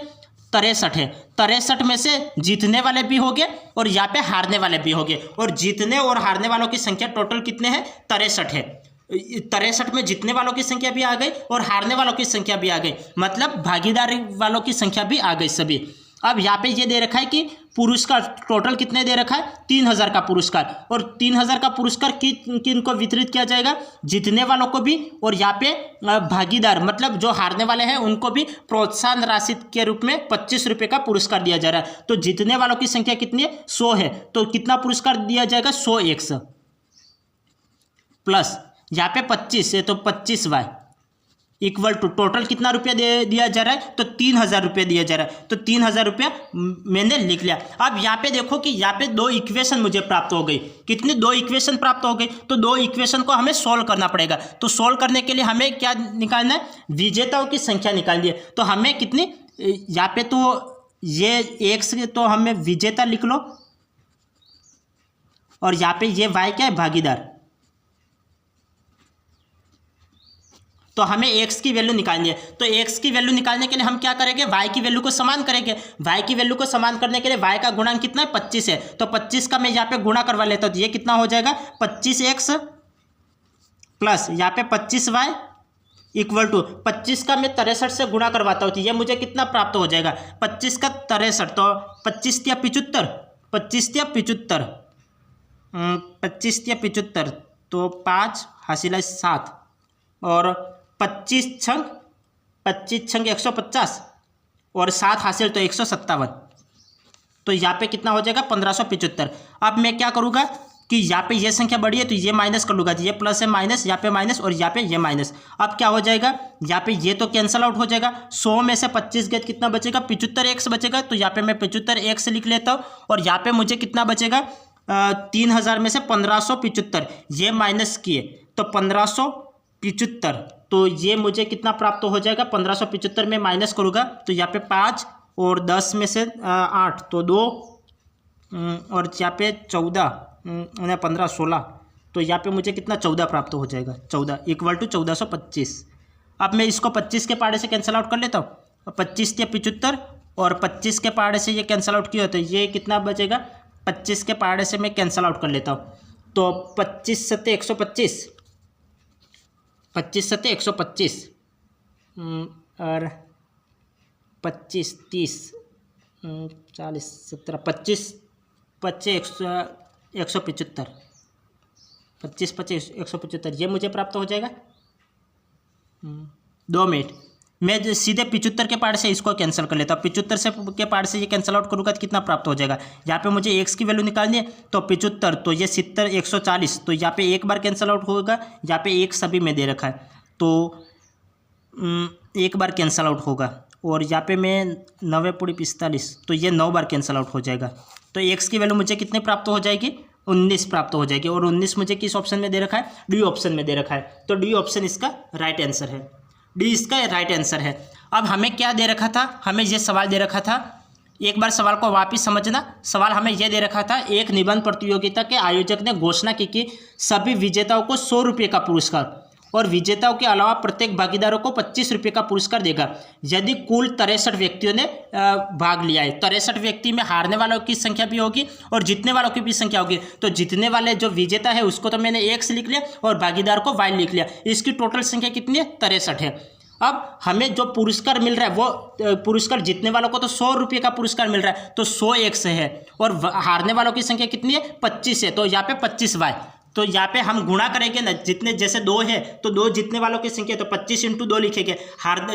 63 है। 63 में से जीतने वाले भी हो गए और यहाँ पे हारने वाले भी हो गए, और जीतने और हारने वालों की संख्या टोटल कितने हैं 63 है। 63 में जीतने वालों की संख्या भी आ गई और हारने वालों की संख्या भी आ गई, मतलब भागीदारी वालों की संख्या भी आ गई सभी। अब यहाँ पे ये दे रखा है कि पुरस्कार टोटल कितने दे रखा है 3000 का पुरस्कार, और 3000 का पुरस्कार किन को वितरित किया जाएगा, जीतने वालों को भी, और यहाँ पे भागीदार मतलब जो हारने वाले हैं उनको भी प्रोत्साहन राशि के रूप में 25 रुपये का पुरस्कार दिया जा रहा है। तो जीतने वालों की संख्या कितनी है 100 है, तो कितना पुरस्कार दिया जाएगा 100x प्लस यहाँ पे 25 है तो 25y इक्वल टू टोटल कितना रुपया दे दिया जा रहा है, तो 3000 रुपये दिया जा रहा है। तो 3000 रुपया मैंने लिख लिया। अब यहाँ पे देखो कि यहाँ पे 2 इक्वेशन मुझे प्राप्त हो गई। कितनी 2 इक्वेशन प्राप्त हो गई, तो 2 इक्वेशन को हमें सोल्व करना पड़ेगा। तो सोल्व करने के लिए हमें क्या निकालना है, विजेताओं की संख्या निकालनी है। तो हमें कितनी, यहाँ पे तो ये x तो हमें विजेता लिख लो, और यहाँ पे ये y क्या है भागीदार। तो हमें x की वैल्यू निकालनी है। तो x की वैल्यू निकालने के लिए हम क्या करेंगे, y की वैल्यू को समान करेंगे। y की वैल्यू को समान करने के लिए y का गुणांक कितना है 25 है, तो 25 का मैं यहाँ पे गुणा करवा लेता हूँ। तो ये कितना हो जाएगा 25x प्लस यहाँ पे 25y इक्वल टू 25 का मैं 63 से गुणा करवाता हूँ। तो ये मुझे कितना प्राप्त हो जाएगा 25 का 63, तो 25 या 75, 25 या 75, 25 या 75, तो 5 हासिल 7 और 25 छंग 150 और 7 हासिल तो 157, तो यहाँ पे कितना हो जाएगा 1575। अब मैं क्या करूँगा कि यहाँ पे ये संख्या बड़ी है तो ये माइनस कर लूँगा, ये प्लस है माइनस, यहाँ पे माइनस और यहाँ पे ये माइनस। अब क्या हो जाएगा, यहाँ पे ये तो कैंसल आउट हो जाएगा। 100 में से 25 गए कितना बचेगा, 75x बचेगा। तो यहाँ पे मैं 75x लिख लेता हूँ और यहाँ पे मुझे कितना बचेगा 3000 में से 1575 ये माइनस किए तो 1575, तो ये मुझे कितना प्राप्त हो जाएगा 1575 में माइनस करूँगा तो यहाँ पे 5 और 10 में से 8 तो 2 और यहाँ पे 14 15 16, तो यहाँ पे मुझे कितना 14 प्राप्त हो जाएगा, 14 इक्वल टू 1425। अब मैं इसको 25 के पहाड़े से कैंसिल आउट कर लेता हूँ, 25 के 75 और 25 के पहाड़े से ये कैंसिल आउट किया तो ये कितना बचेगा, 25 के पहाड़े से मैं कैंसिल आउट कर लेता हूँ तो 25 सत्ते 125, 25 सत्ते 125 और 25 30 40 17 25 25 175, 25 25 175 ये मुझे प्राप्त हो जाएगा। 2 मिनट मैं सीधे 75 के पार्ट से इसको कैंसिल कर लेता हूँ। 75 से के पार्ट से ये कैंसिल आउट करूँगा तो कितना प्राप्त हो जाएगा, यहाँ पे मुझे x की वैल्यू निकालनी है तो 75 तो ये 70 140, तो यहाँ पे एक बार कैंसिल आउट होगा, यहाँ पे एक सभी में दे रखा है तो एक बार कैंसिल आउट होगा और यहाँ पे मैं 9 पूरी 45 तो ये 9 बार कैंसिल आउट हो जाएगा। तो x की वैल्यू मुझे कितने प्राप्त हो जाएगी, 19 प्राप्त हो जाएगी। और 19 मुझे किस ऑप्शन में दे रखा है, डी ऑप्शन में दे रखा है, तो डी ऑप्शन इसका राइट आंसर है, डी इसका राइट आंसर है। अब हमें क्या दे रखा था, हमें ये सवाल दे रखा था, एक बार सवाल को वापस समझना। सवाल हमें यह दे रखा था, एक निबंध प्रतियोगिता के आयोजक ने घोषणा की कि सभी विजेताओं को 100 रुपये का पुरस्कार और विजेताओं के अलावा प्रत्येक भागीदारों को 25 रुपये का पुरस्कार देगा यदि कुल 63 व्यक्तियों ने भाग लिया है। 63 व्यक्ति में हारने वालों की संख्या भी होगी और जीतने वालों की भी संख्या होगी। तो जीतने वाले जो विजेता है उसको तो मैंने x लिख लिया और भागीदार को y लिख लिया। इसकी टोटल संख्या कितनी है, 63 है। अब हमें जो पुरस्कार मिल रहा है वो पुरस्कार जीतने वालों को तो 100 रुपये का पुरस्कार मिल रहा है तो 100x है और हारने वालों की संख्या कितनी है, 25 है, तो यहाँ पे 25y। तो यहाँ पे हम गुणा करेंगे ना, जितने जैसे 2 है तो 2 जीतने वालों की संख्या तो 25 × 2 लिखेंगे,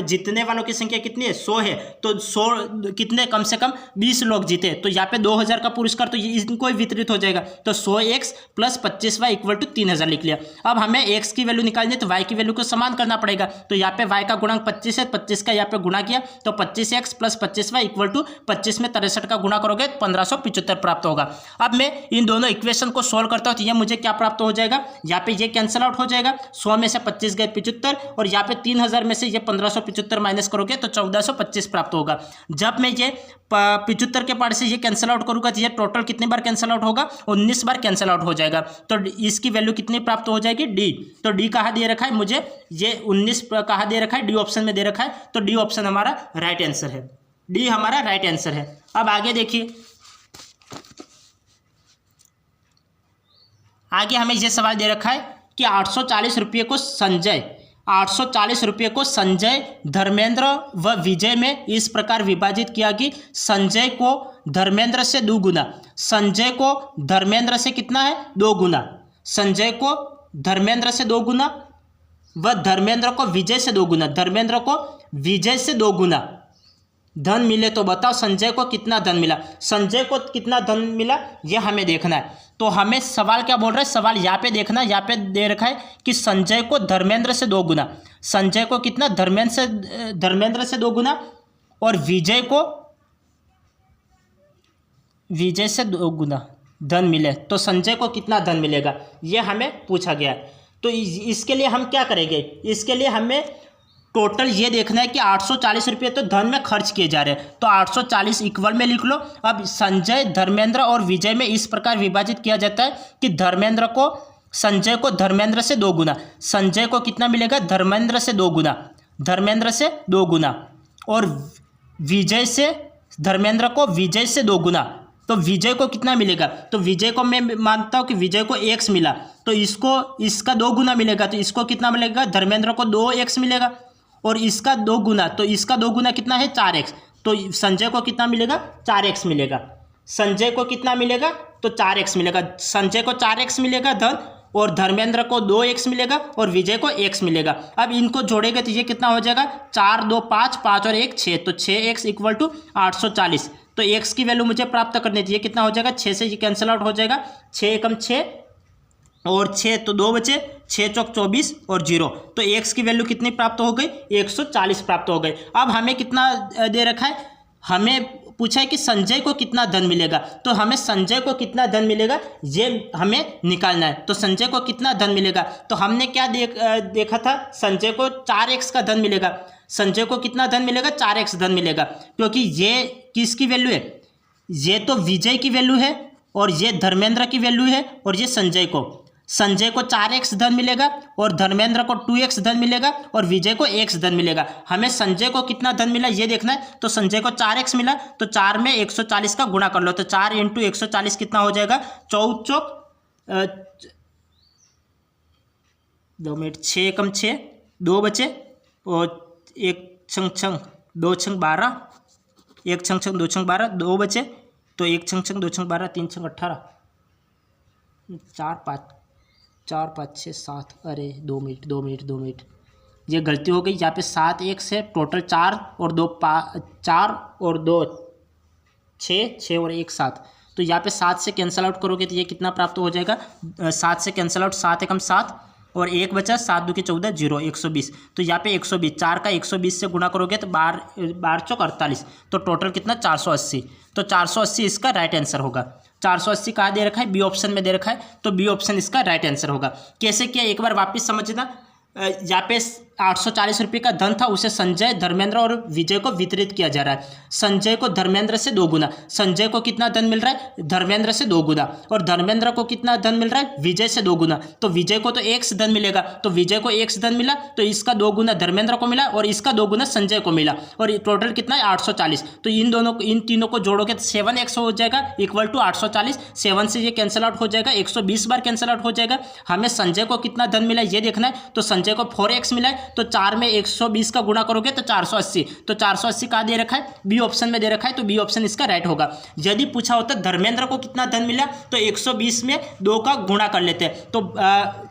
जीतने वालों की संख्या कितनी है, 100 है, तो 100 कितने कम से कम 20 लोग जीते तो यहाँ पे 2000 का पुरस्कार तो इनको ही वितरित हो जाएगा। तो 100x + 25y = 3000 लिख लिया। अब हमें x की वैल्यू निकालनी है तो y की वैल्यू को समान करना पड़ेगा। तो यहाँ पे y का गुणांक 25 है, 25 का यहाँ पे गुणा किया तो 25x + 25y = 25 में 63 का गुणा करोगे 1575 प्राप्त होगा। अब मैं इन दोनों इक्वेशन को सोल्व करता हूँ तो ये मुझे क्या प्राप्त हो जाएगा, यहाँ पे ये कैंसिल आउट हो जाएगा, 100 में से 25 गए 75 और यहाँ पे 3000 में से ये 1575 माइनस करोगे तो 1425 प्राप्त होगा। जब मैं ये 75 के पार्ट से ये कैंसिल आउट करूंगा तो ये टोटल कितनी बार कैंसिल आउट होगा, 19 बार कैंसिल आउट हो जाएगा। तो इसकी वैल्यू कितनी प्राप्त हो जाएगी, डी। तो डी कहाँ दे रखा है मुझे, ये 19 कहाँ दे रखा है, डी ऑप्शन में दे रखा है, तो डी ऑप्शन हमारा राइट आंसर है, डी हमारा राइट आंसर है। अब आगे देखिए, आगे हमें यह सवाल दे रखा है कि 840 रुपये को संजय, धर्मेंद्र व विजय में इस प्रकार विभाजित किया कि संजय को धर्मेंद्र से 2 गुना, संजय को धर्मेंद्र से कितना है 2 गुना, संजय को धर्मेंद्र से 2 गुना व धर्मेंद्र को विजय से 2 गुना, धर्मेंद्र को विजय से 2 गुना धन मिले। तो बताओ संजय को कितना धन मिला, संजय को कितना धन मिला ये हमें देखना है। तो हमें सवाल क्या बोल रहा है, सवाल यहाँ पे देखना, यहाँ पे दे रखा है कि संजय को धर्मेंद्र से 2 गुना, संजय को कितना धर्मेंद्र से 2 गुना और विजय से 2 गुना धन मिले तो संजय को कितना धन मिलेगा, ये हमें पूछा गया है। तो इसके लिए हम क्या करेंगे, इसके लिए हमें टोटल ये देखना है कि 840 रुपये तो धन में खर्च किए जा रहे हैं, तो 840 इक्वल में लिख लो। अब संजय, धर्मेंद्र और विजय में इस प्रकार विभाजित किया जाता है कि संजय को धर्मेंद्र से 2 गुना, संजय को कितना मिलेगा, धर्मेंद्र से 2 गुना, धर्मेंद्र से 2 गुना और विजय से, धर्मेंद्र को विजय से 2 गुना, तो विजय को कितना मिलेगा, तो विजय को मैं मानता हूँ कि विजय को x मिला तो इसका 2 गुना मिलेगा, तो इसको कितना मिलेगा, धर्मेंद्र को 2x मिलेगा और इसका 2 गुना, तो इसका 2 गुना कितना है 4x, तो संजय को कितना मिलेगा 4x मिलेगा, संजय को कितना मिलेगा तो 4x मिलेगा, संजय को 4x मिलेगा धन और धर्मेंद्र को 2x मिलेगा और विजय को x मिलेगा। अब इनको जोड़ेंगे तो ये कितना हो जाएगा, 4 2 5, 5 और 1 6, तो 6x इक्वल टू 840। तो x की वैल्यू मुझे प्राप्त करनी थी, ये कितना हो जाएगा, 6 से ये कैंसिल आउट हो जाएगा, 6 एकम 6 और 6 तो 2 बचे, 6 चौक 24 और 0, तो x की वैल्यू कितनी प्राप्त हो गई, 140 प्राप्त हो गई। अब हमें कितना दे रखा है, हमें पूछा है कि संजय को कितना धन मिलेगा, तो हमें संजय को कितना धन मिलेगा ये हमें निकालना है। तो संजय को कितना धन मिलेगा, तो हमने क्या देखा था, संजय को 4x का धन मिलेगा। संजय को कितना धन मिलेगा, 4x धन मिलेगा, क्योंकि ये किसकी वैल्यू है, ये तो विजय की वैल्यू है और ये धर्मेंद्र की वैल्यू है और ये संजय को 4x धन मिलेगा और धर्मेंद्र को 2x धन मिलेगा और विजय को x धन मिलेगा। हमें संजय को कितना धन मिला ये देखना है। तो संजय को 4x मिला, तो 4 में 140 का गुणा कर लो, तो 4 इंटू 140 कितना हो जाएगा, 14 चौक 2 मिनट, 6 एकम 6, 2 बचे और 1 छंग छंग 2 छंग 12, 1 छंग छंग 2 छंग 12, 2 बचे, तो 1 छंग छंग 2 छंग 12, 3 छंग 18, 4 5 6 7, अरे 2 मिनट, ये गलती हो गई। यहाँ पे 7 1 है, टोटल 4 और 2 4 और 2 6 और 1 7, तो यहाँ पे 7 से कैंसिल आउट करोगे तो ये कितना प्राप्त हो जाएगा, 7 से कैंसिल आउट, 7 एकम 7 और 1 बचा, 7 2 के 14 0, 120, तो यहाँ पे 120, 4 का 120 से गुणा करोगे तो 12 चौक 48, तो टोटल कितना 480, तो 480 इसका राइट आंसर होगा। 480 कहाँ दे रखा है, बी ऑप्शन में दे रखा है, तो बी ऑप्शन इसका राइट आंसर होगा। कैसे किया एक बार वापस समझना। यहाँ पे 840 रुपये का धन था, उसे संजय, धर्मेंद्र और विजय को वितरित किया जा रहा है। संजय को धर्मेंद्र से 2 गुना, संजय को कितना धन मिल रहा है, धर्मेंद्र से 2 गुना, और धर्मेंद्र को कितना धन मिल रहा है, विजय से 2 गुना, तो विजय को तो x धन मिलेगा, तो विजय को x धन मिला, तो इसका 2 गुना धर्मेंद्र को मिला और इसका 2 गुना संजय को मिला, और टोटल कितना है 840। तो इन तीनों को जोड़ोगे तो 7x हो जाएगा इक्वल टू 840, 7 से ये कैंसिल आउट हो जाएगा, 120 बार कैंसिल आउट हो जाएगा। हमें संजय को कितना धन मिला ये देखना है, तो संजय को 4x मिला है, तो 4 में 120 का गुणा करोगे तो 480, तो 480 कहाँ दे रखा है, बी ऑप्शन में दे रखा है, तो बी ऑप्शन इसका राइट होगा। यदि पूछा होता धर्मेंद्र को कितना धन मिला, तो 120 में 2 का गुणा कर लेते हैं, तो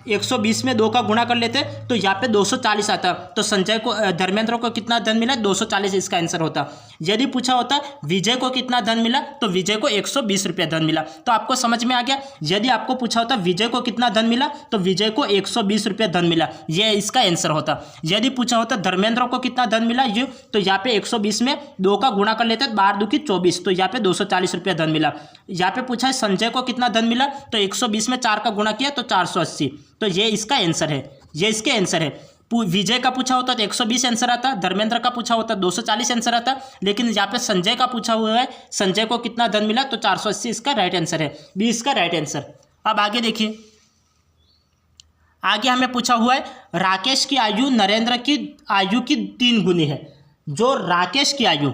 120 में 2 का गुणा कर लेते हैं, तो यहाँ पे 240 आता, तो संजय को, धर्मेंद्र को कितना धन मिला, 240 इसका आंसर होता। यदि पूछा होता विजय को कितना धन मिला, तो विजय को 120 रुपया धन मिला। तो आपको समझ में आ गया। यदि आपको पूछा होता विजय को कितना धन मिला, तो विजय को 120 रुपया धन मिला, ये इसका आंसर होता। यदि पूछा होता धर्मेंद्र को कितना धन मिला ये, तो यहाँ पे 120 में 2 का गुणा कर लेते हैं, 12 2 की 24, तो यहाँ पे 240 रुपया धन मिला। यहाँ पे पूछा है संजय को कितना धन मिला, तो 120 में 4 का गुणा किया तो 480, तो ये इसका आंसर है, ये इसके आंसर है। विजय का पूछा होता तो 120 आंसर आता, धर्मेंद्र का पूछा होता 240 आंसर आता, लेकिन यहाँ पे संजय का पूछा हुआ है, संजय को कितना धन मिला, तो 480 इसका राइट आंसर है, बी इसका राइट आंसर। अब आगे देखिए, आगे हमें पूछा हुआ है राकेश की आयु नरेंद्र की आयु की 3 गुनी है। जो राकेश की आयु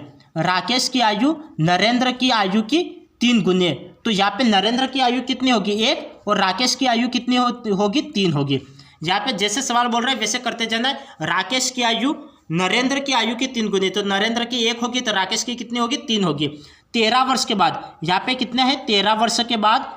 नरेंद्र की आयु की 3 गुनी है, तो यहाँ पे नरेंद्र की आयु कितनी होगी 1 और राकेश की आयु कितनी होगी 3 होगी। यहाँ पे जैसे सवाल बोल रहे हैं वैसे करते जाना है। राकेश की आयु नरेंद्र की आयु की 3 गुनी, तो नरेंद्र की 1 होगी तो राकेश की कितनी होगी 3 होगी। 13 वर्ष के बाद, यहाँ पे कितना है 13 वर्ष के बाद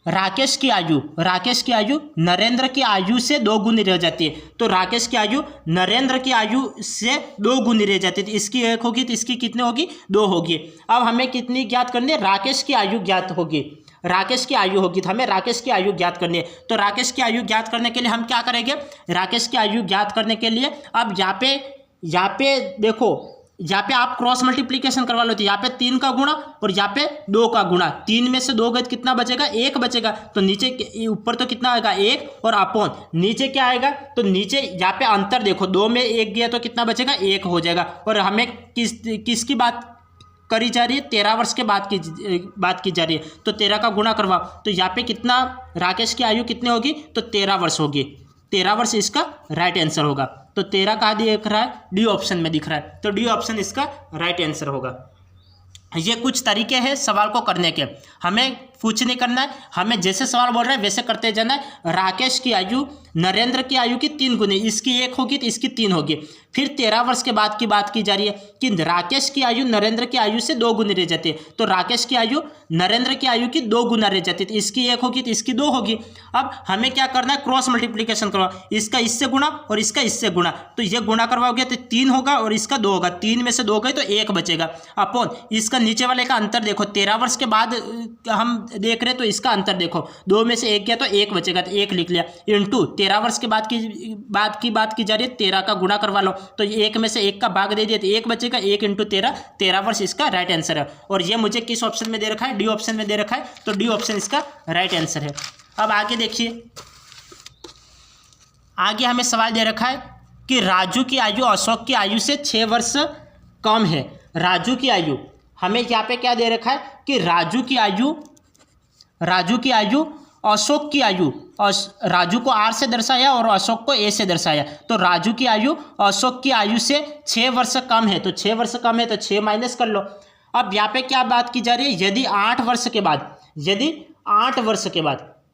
राकेश की आयु नरेंद्र की आयु से 2 गुनी रह जाती है, तो राकेश की आयु नरेंद्र की आयु से 2 गुनी रह जाती है, तो इसकी 1 होगी तो इसकी कितनी होगी 2 होगी। अब हमें कितनी ज्ञात करनी है, राकेश की आयु ज्ञात होगी, राकेश की आयु होगी, तो हमें राकेश की आयु ज्ञात करनी है। तो राकेश की आयु ज्ञात करने के लिए हम क्या करेंगे, राकेश की आयु ज्ञात करने के लिए अब यहाँ पे देखो, यहाँ पे आप क्रॉस मल्टीप्लीकेशन करवा लो, तो यहाँ पे 3 का गुणा और यहाँ पे 2 का गुणा, 3 में से 2 गए कितना बचेगा 1 बचेगा, तो नीचे ऊपर तो कितना आएगा 1 और अपॉन नीचे क्या आएगा, तो नीचे यहाँ पे अंतर देखो 2 में 1 गया तो कितना बचेगा 1 हो जाएगा। और हमें किसकी बात करी जा रही है, 13 वर्ष के बाद की जा रही है, तो 13 का गुणा करवाओ, तो यहाँ पे कितना राकेश की आयु कितनी होगी, तो 13 वर्ष होगी, 13 वर्ष इसका राइट आंसर होगा। तो 13 कहाँ दिख रहा है, डी ऑप्शन में दिख रहा है, तो डी ऑप्शन इसका राइट आंसर होगा। ये कुछ तरीके हैं सवाल को करने के, हमें कुछ नहीं करना है, हमें जैसे सवाल बोल रहे हैं वैसे करते जाना है। राकेश की आयु नरेंद्र की आयु की 3 गुनी, इसकी 1 होगी तो इसकी 3 होगी। फिर 13 वर्ष के बाद की बात की जा रही है कि राकेश की आयु नरेंद्र की आयु से 2 गुनी रह जाती है, तो राकेश की आयु नरेंद्र की आयु की 2 गुना रह जाती है, तो इसकी 1 होगी तो इसकी 2 होगी। अब हमें क्या करना है, क्रॉस मल्टीप्लीकेशन करवाओ, इसका इससे गुणा और इसका इससे गुणा, तो ये गुणा करवाओगे तो 3 होगा और इसका 2 होगा, 3 में से 2 गए तो 1 बचेगा, अपॉन इसका नीचे वाले का अंतर देखो, 13 वर्ष के बाद हम देख रहे हैं तो इसका अंतर देखो, 2 में से 1 गया तो 1 बचेगा, तो 1 लिख लिया, इंटू 13 वर्ष के बाद की बात की जा रही है, 13 का गुणा करवा लो, तो 1 में से 1 का भाग दे दिया तो 1 बचेगा, 1 इंटू 13, 13 वर्ष इसका राइट आंसर है। और ये मुझे किस ऑप्शन में दे रखा है, डी ऑप्शन में दे रखा है, तो डी ऑप्शन इसका राइट आंसर है। अब आगे देखिए, आगे हमें सवाल दे रखा है कि राजू की आयु अशोक की आयु से 6 वर्ष कम है। राजू की आयु, हमें यहाँ पे क्या दे रखा है कि राजू की आयु अशोक की आयु, राजू को आर से दर्शाया और अशोक को ए से दर्शाया, तो राजू की आयु अशोक की आयु से 6 वर्ष कम है, तो 6 वर्ष कम है तो 6 माइनस कर लो। अब यहाँ पे क्या बात की जा रही है, यदि 8 वर्ष के बाद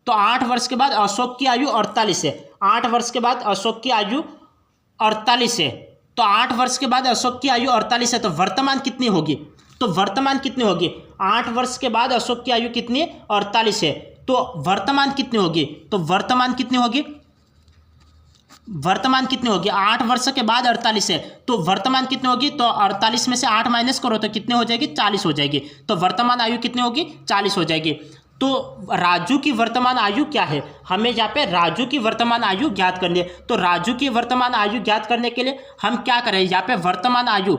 तो 8 वर्ष के बाद अशोक की आयु 48 है, 8 वर्ष के बाद अशोक की आयु 48 है, तो 8 वर्ष के बाद अशोक की आयु 48 है, तो वर्तमान कितनी होगी, तो वर्तमान कितनी होगी, 8 वर्ष के बाद अशोक की आयु कितनी है, 48 है, तो वर्तमान कितनी होगी, तो वर्तमान कितनी होगी, 8 वर्ष के बाद 48 है, तो वर्तमान कितनी होगी, तो 48 में से 8 माइनस करो तो कितने हो जाएगी, 40 हो जाएगी, तो वर्तमान आयु कितनी होगी, 40 हो जाएगी। तो राजू की वर्तमान आयु क्या है, हमें यहाँ पे राजू की वर्तमान आयु ज्ञात करनी है, तो राजू की वर्तमान आयु ज्ञात करने के लिए हम क्या करें, यहाँ पे वर्तमान आयु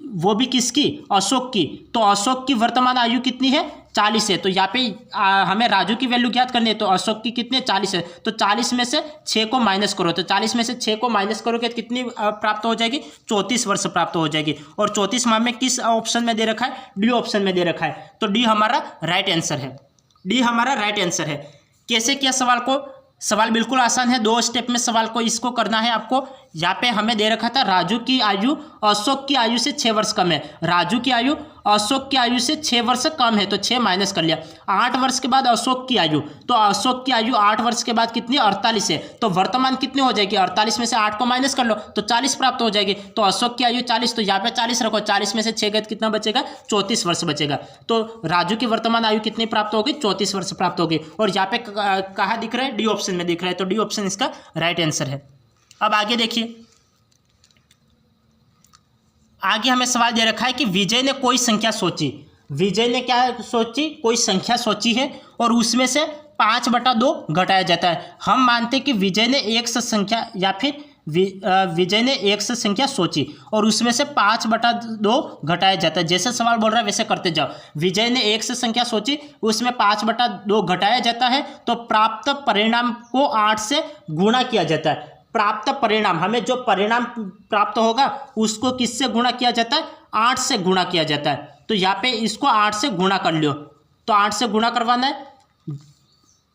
वो भी किसकी, अशोक की, तो अशोक की वर्तमान आयु कितनी है, 40 है, तो यहाँ पे हमें राजू की वैल्यू ज्ञात करनी है, तो अशोक की कितनी है, 40 है, तो 40 में से 6 को माइनस करो, तो 40 में से 6 को माइनस करोगे तो कितनी प्राप्त हो जाएगी, 34 वर्ष प्राप्त हो जाएगी। और 34 में किस ऑप्शन में दे रखा है, डी ऑप्शन में दे रखा है, तो डी हमारा राइट आंसर है, डी हमारा राइट आंसर है। कैसे किया सवाल को, सवाल बिल्कुल आसान है, 2 स्टेप में सवाल को इसको करना है आपको। यहाँ पे हमें दे रखा था राजू की आयु अशोक की आयु से 6 वर्ष कम है, राजू की आयु अशोक की आयु से 6 वर्ष कम है, तो 6 माइनस कर लिया। 8 वर्ष के बाद अशोक की आयु, तो अशोक की आयु 8 वर्ष के बाद कितनी, 48 है, तो वर्तमान कितनी हो जाएगी, 48 में से 8 को माइनस कर लो तो 40 प्राप्त हो जाएगी, तो अशोक की आयु 40, तो यहाँ पे 40 रखो, 40 में से 6 गए कितना बचेगा, 34 वर्ष बचेगा। तो राजू की वर्तमान आयु कितनी प्राप्त होगी, 34 वर्ष प्राप्त होगी। और यहाँ पे कहाँ दिख रहा है, डी ऑप्शन में दिख रहा है, तो डी ऑप्शन इसका राइट आंसर है। अब आगे देखिए, आगे हमें सवाल दे रखा है कि विजय ने कोई संख्या सोची, विजय ने क्या सोची, कोई संख्या सोची है और उसमें से 5/2 घटाया जाता है। हम मानते हैं कि विजय ने एक से संख्या या फिर विजय ने एक से संख्या सोची और उसमें से 5/2 घटाया जाता है। जैसे सवाल बोल रहा है वैसे करते जाओ। विजय ने एक से संख्या सोची, उसमें 5/2 घटाया जाता है, तो प्राप्त परिणाम को 8 से गुणा किया जाता है। प्राप्त परिणाम, हमें जो परिणाम प्राप्त होगा उसको किससे गुणा किया जाता है, 8 से गुणा किया जाता है। तो यहाँ पे इसको 8 से गुणा कर लो, तो 8 से गुणा करवाना है,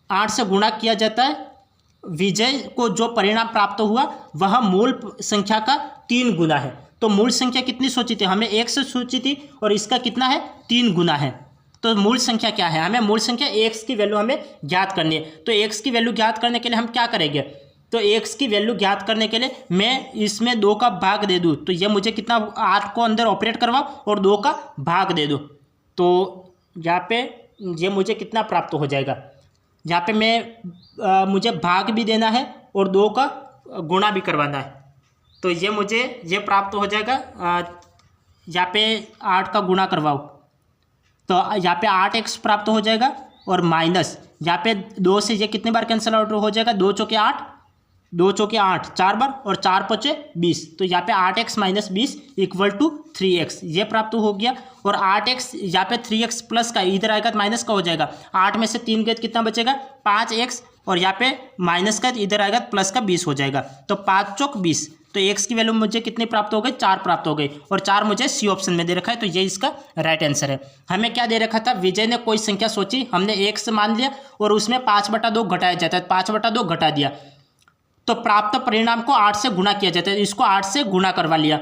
8 से गुणा किया जाता है। विजय को जो परिणाम प्राप्त हुआ वह मूल संख्या का 3 गुना है। तो मूल संख्या कितनी सोची थी, हमें 1 से सोची थी और इसका कितना है, 3 गुना है। तो मूल संख्या क्या है, हमें मूल संख्या x की वैल्यू हमें ज्ञात करनी है। तो x की वैल्यू ज्ञात करने के लिए हम क्या करेंगे, तो x की वैल्यू ज्ञात करने के लिए मैं इसमें 2 का भाग दे दूँ, तो ये मुझे कितना, 8 को अंदर ऑपरेट करवाओ और 2 का भाग दे दो, तो यहाँ पे ये मुझे कितना प्राप्त हो जाएगा। यहाँ पे मैं मुझे भाग भी देना है और 2 का गुणा भी करवाना है, तो ये मुझे ये प्राप्त हो जाएगा। यहाँ पे 8 का गुणा करवाओ, तो यहाँ पे 8x प्राप्त हो जाएगा और माइनस यहाँ पे 2 से ये कितने बार कैंसिल आउट हो जाएगा, 2 चौके 8, 2 चौके 8 4 बार और 4 5 20, तो यहाँ पे 8x minus 20 equal to 3x ये प्राप्त हो गया। और 8x यहाँ पे 3x प्लस का इधर आएगा तो माइनस का हो जाएगा, 8 में से 3 गए तो कितना बचेगा 5x, और यहाँ पे माइनस का इधर आएगा तो प्लस का 20 हो जाएगा, तो 5 चौक 20, तो x की वैल्यू मुझे कितनी प्राप्त हो गई, 4 प्राप्त हो गई, और 4 मुझे सी ऑप्शन में दे रखा है, तो ये इसका राइट आंसर है। हमें क्या दे रखा था, विजय ने कोई संख्या सोची, हमने 1 से मान लिया और उसमें 5/2 घटाया जाता है, 5/2 घटा दिया, तो प्राप्त परिणाम को 8 से गुणा किया जाता है, इसको 8 से गुणा करवा लिया।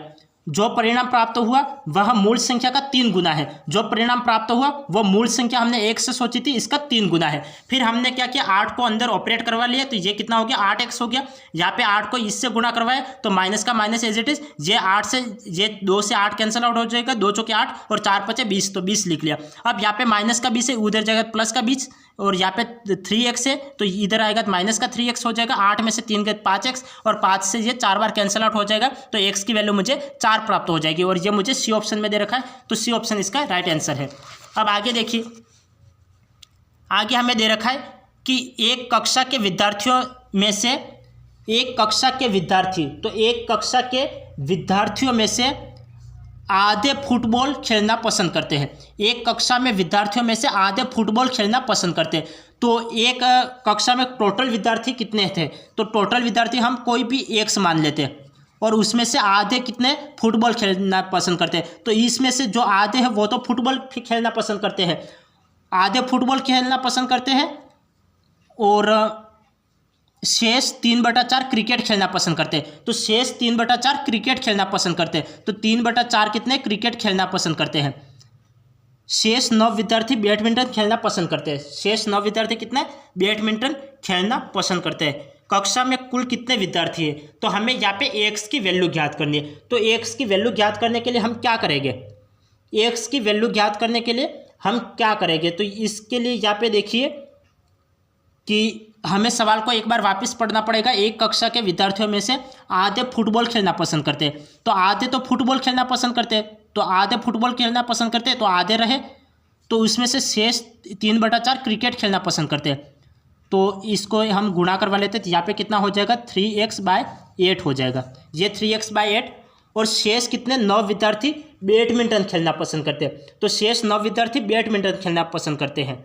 जो परिणाम प्राप्त हुआ वह मूल संख्या का 3 गुना है। जो परिणाम प्राप्त हुआ वह मूल संख्या हमने 1 से सोची थी, इसका 3 गुना है। फिर हमने क्या किया, 8 को अंदर ऑपरेट करवा लिया, तो ये कितना हो गया, 8x हो गया। यहाँ पे 8 को इससे गुणा करवाया तो माइनस का माइनस एज इट इज, ये 8 से ये 2 से 8 कैंसिल आउट हो जाएगा, 2 चौके 8 और 4 पचे 20, तो 20 लिख लिया। अब यहाँ पे माइनस का 20 है, उधर जाएगा प्लस का 20, और यहाँ पे 3x है तो इधर आएगा माइनस का 3x हो जाएगा। 8 में से 3 गए 5x, और 5 से ये 4 बार कैंसिल आउट हो जाएगा, तो x की वैल्यू मुझे 4 प्राप्त हो जाएगी, और ये मुझे सी ऑप्शन में दे रखा है, तो सी ऑप्शन इसका राइट आंसर है। अब आगे देखिए, आगे हमें दे रखा है कि एक कक्षा के विद्यार्थियों में से एक कक्षा के विद्यार्थियों में से आधे फुटबॉल खेलना पसंद करते हैं। एक कक्षा में विद्यार्थियों में से आधे फुटबॉल खेलना पसंद करते हैं। तो एक कक्षा में टोटल विद्यार्थी कितने थे, तो टोटल विद्यार्थी हम कोई भी x मान लेते हैं, और उसमें से आधे कितने फुटबॉल खेलना पसंद करते हैं। तो इसमें से जो आधे हैं वो तो फुटबॉल खेलना पसंद करते हैं, आधे फुटबॉल खेलना पसंद करते हैं, और शेष 3/4 क्रिकेट खेलना पसंद करते हैं। तो शेष 3/4 क्रिकेट खेलना पसंद करते हैं, तो 3/4 कितने क्रिकेट खेलना पसंद करते हैं। शेष 9 विद्यार्थी बैडमिंटन खेलना पसंद करते हैं। शेष 9 विद्यार्थी कितने बैडमिंटन खेलना पसंद करते हैं। कक्षा में कुल कितने विद्यार्थी है, तो हमें यहाँ पे x की वैल्यू ज्ञात करनी है। तो x की वैल्यू ज्ञात करने के लिए हम क्या करेंगे, x की वैल्यू ज्ञात करने के लिए हम क्या करेंगे, तो इसके लिए यहाँ पे देखिए कि हमें सवाल को एक बार वापस पढ़ना पड़ेगा। एक कक्षा के विद्यार्थियों में से आधे फुटबॉल खेलना पसंद करते हैं, तो आधे तो फुटबॉल खेलना पसंद करते हैं, तो आधे फुटबॉल खेलना पसंद करते हैं, तो आधे रहे, तो उसमें से शेष 3/4 क्रिकेट खेलना पसंद करते हैं। तो इसको हम गुणा करवा लेते हैं, तो यहाँ पे कितना हो जाएगा, 3x/8 हो जाएगा, ये 3x/8, और शेष कितने 9 विद्यार्थी बैडमिंटन खेलना पसंद करते हैं। तो शेष 9 विद्यार्थी बैडमिंटन खेलना पसंद करते हैं।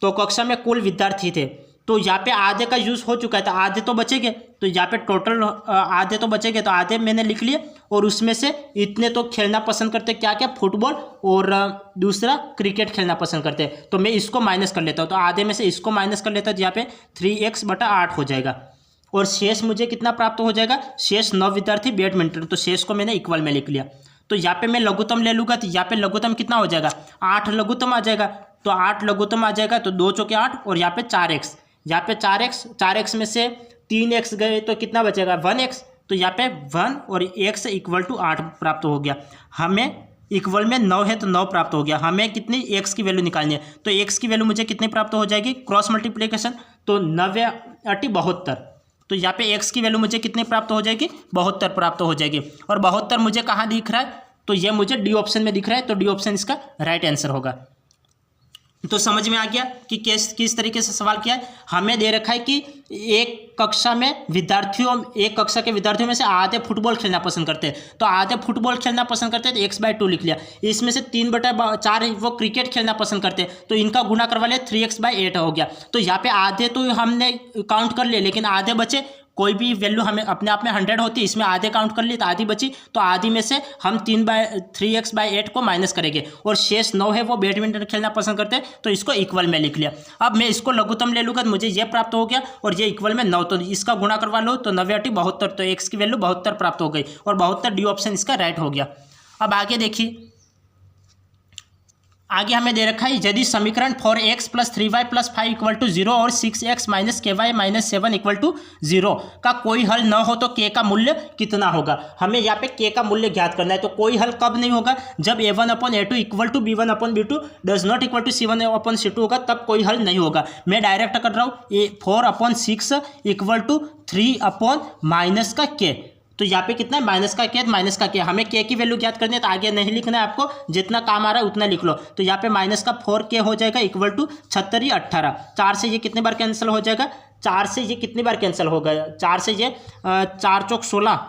तो कक्षा में कुल विद्यार्थी थे, तो यहाँ पे आधे का यूज़ हो चुका है, तो आधे तो बचेंगे, तो यहाँ पे टोटल आधे तो बचेंगे, तो आधे मैंने लिख लिए, और उसमें से इतने तो खेलना पसंद करते क्या क्या, फुटबॉल, और दूसरा क्रिकेट खेलना पसंद करते हैं। तो मैं इसको माइनस कर लेता हूँ, तो आधे में से इसको माइनस कर लेता हूँ, तो यहाँ पे 3x/8 हो जाएगा, और शेष मुझे कितना प्राप्त हो जाएगा, शेष 9 विद्यार्थी बैडमिंटन, तो शेष को मैंने इक्वल में लिख लिया। तो यहाँ पे मैं लघुत्तम ले लूँगा, तो यहाँ पे लघुत्तम कितना हो जाएगा, 8 लघुत्तम आ जाएगा, तो 8 लघुत्तम आ जाएगा, तो 2 चौके 8, और यहाँ पे 4x, यहाँ पे 4x में से 3x गए तो कितना बचेगा, 1x, तो यहाँ पे 1 और x = 8 प्राप्त हो गया। हमें इक्वल में 9 है तो 9 प्राप्त हो गया। हमें कितनी x की वैल्यू निकालनी है, तो x की वैल्यू मुझे कितनी प्राप्त हो जाएगी, क्रॉस मल्टीप्लिकेशन, तो 9×8 = 72, तो यहाँ पे x की वैल्यू मुझे कितनी प्राप्त हो जाएगी, 72 प्राप्त हो जाएगी। और 72 मुझे कहाँ दिख रहा है, तो ये मुझे डी ऑप्शन में दिख रहा है, तो डी ऑप्शन इसका राइट आंसर होगा। तो समझ में आ गया कि किस तरीके से सवाल किया है। हमें दे रखा है कि एक कक्षा के विद्यार्थियों में से आधे फुटबॉल खेलना पसंद करते हैं, तो आधे फुटबॉल खेलना पसंद करते हैं, तो x/2 लिख लिया। इसमें से 3/4 वो क्रिकेट खेलना पसंद करते हैं, तो इनका गुणा करवा लिया, 3x/8 हो गया। तो यहाँ पे आधे तो हमने काउंट कर लिए, लेकिन आधे बचे, कोई भी वैल्यू हमें अपने आप में 100 होती है, इसमें आधे काउंट कर लिए तो आधी बची, तो आधी में से हम 3x/8 को माइनस करेंगे, और शेष 9 है वो बैडमिंटन खेलना पसंद करते हैं, तो इसको इक्वल में लिख लिया। अब मैं इसको लघुत्तम ले लूँगा, तो मुझे ये प्राप्त हो गया, और ये इक्वल में 9, तो इसका गुणा करवा लो, तो 9×8 = 72, तो x की वैल्यू 72 प्राप्त हो गई, और 72 डी ऑप्शन इसका राइट हो गया। अब आगे देखिए, आगे हमें दे रखा है, यदि समीकरण 4x + 3y + 5 = 0 और 6x - ky - 7 = 0 का कोई हल न हो तो k का मूल्य कितना होगा। हमें यहाँ पे k का मूल्य ज्ञात करना है। तो कोई हल कब नहीं होगा, जब a1/a2 = b1/b2 does not equal to c1/c2 होगा, तब कोई हल नहीं होगा। मैं डायरेक्ट कर रहा हूँ, 4/6 = 3/ -k, तो यहाँ पे कितना है, -k, हमें k की वैल्यू ज्ञात करनी है, तो आगे नहीं लिखना है आपको, जितना काम आ रहा है उतना लिख लो। तो यहाँ पे -4k हो जाएगा = 36 18, 4 से ये कितने बार कैंसिल हो जाएगा, 4 से ये कितनी बार कैंसिल हो गया, 4 से ये 4 चौक 16,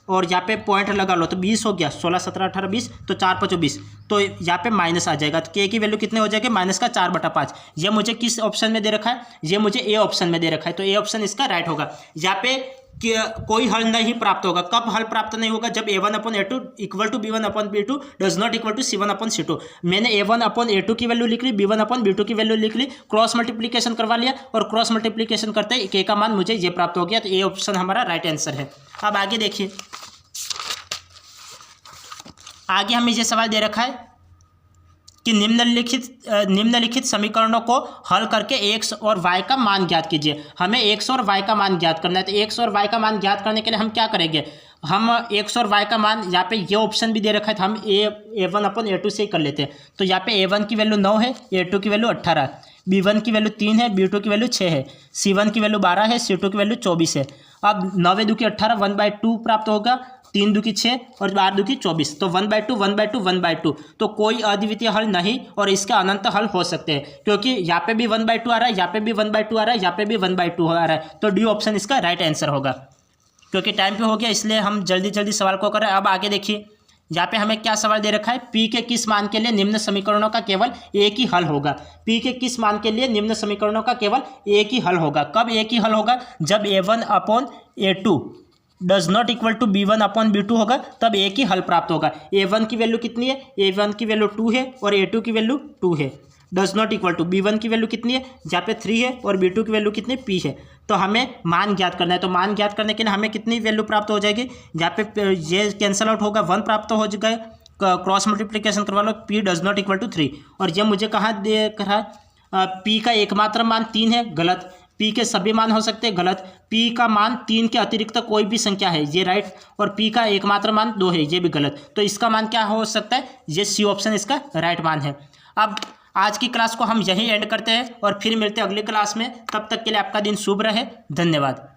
और यहाँ पे पॉइंट लगा लो, तो 20 हो गया, 16 17 18 20, तो 4 5 20, तो यहाँ पे माइनस आ जाएगा। तो k की वैल्यू कितने हो जाएगी, -4/5। ये मुझे किस ऑप्शन में दे रखा है, ये मुझे ए ऑप्शन में दे रखा है, तो ए ऑप्शन इसका राइट होगा। यहाँ पे कि कोई हल नहीं प्राप्त होगा। कब हल प्राप्त नहीं होगा, जब a1/a2 = b1/b2 does not equal to c1/c2। मैंने a1/a2 की वैल्यू लिख ली, b1/b2 की वैल्यू लिख ली, क्रॉस मल्टीप्लिकेशन करवा लिया, और क्रॉस मल्टीप्लिकेशन करते k का मान मुझे ये प्राप्त हो गया, तो ए ऑप्शन हमारा राइट आंसर है। अब आगे देखिए, आगे हमें ये सवाल दे रखा है कि निम्नलिखित समीकरणों को हल करके x और y का मान ज्ञात कीजिए। हमें x और y का मान ज्ञात करना है, तो x और y का मान ज्ञात करने के लिए हम क्या करेंगे, हम x और y का मान, यहाँ पे ये ऑप्शन भी दे रखा है तो हम a1/a2 से ही कर लेते हैं। तो यहाँ पे a1 की वैल्यू 9 है, a2 की वैल्यू 18, b1 की वैल्यू 3 है, b2 की वैल्यू 6 है, c1 की वैल्यू 12 है, c2 की वैल्यू 24 है। अब 9 2 की 18, 1/2 प्राप्त होगा, 3 2 की 6 और 8 2 की 24, तो 1/2 1/2 1/2, तो कोई अद्वितीय हल नहीं और इसका अनंत हल हो सकते हैं, क्योंकि यहाँ पे भी 1/2 आ रहा है, यहाँ पे भी 1/2 आ रहा है, यहाँ पे भी 1/2 आ रहा है, तो डी ऑप्शन इसका राइट आंसर होगा। क्योंकि टाइम पे हो गया इसलिए हम जल्दी जल्दी सवाल को करें। अब आगे देखिए, यहाँ पे हमें क्या सवाल दे रखा है, पी के किस मान के लिए निम्न समीकरणों का केवल एक ही हल होगा। पी के किस मान के लिए निम्न समीकरणों का केवल एक ही हल होगा। कब एक ही हल होगा, जब a1/a2 does not equal to b1/b2 होगा, तब एक ही हल प्राप्त होगा। a1 की वैल्यू कितनी है, a1 की वैल्यू 2 है और a2 की वैल्यू 2 है। Does not equal to b1 की वैल्यू कितनी है, जहाँ पे 3 है और b2 की वैल्यू कितनी p है। तो हमें मान ज्ञात करना है, तो मान ज्ञात करने के लिए हमें कितनी वैल्यू प्राप्त हो जाएगी, जहाँ पे ये कैंसल आउट होगा, 1 प्राप्त हो जाएगा, क्रॉस मल्टीप्लिकेशन करवा लो, p does not equal to 3। और ये मुझे कहाँ दे रहा है, p का एकमात्र मान 3 है, गलत। p के सभी मान हो सकते हैं, गलत। p का मान 3 के अतिरिक्त कोई भी संख्या है, ये राइट। और p का एकमात्र मान 2 है, ये भी गलत। तो इसका मान क्या हो सकता है, ये सी ऑप्शन इसका राइट मान है। अब आज की क्लास को हम यहीं एंड करते हैं और फिर मिलते हैं अगली क्लास में। तब तक के लिए आपका दिन शुभ रहे, धन्यवाद।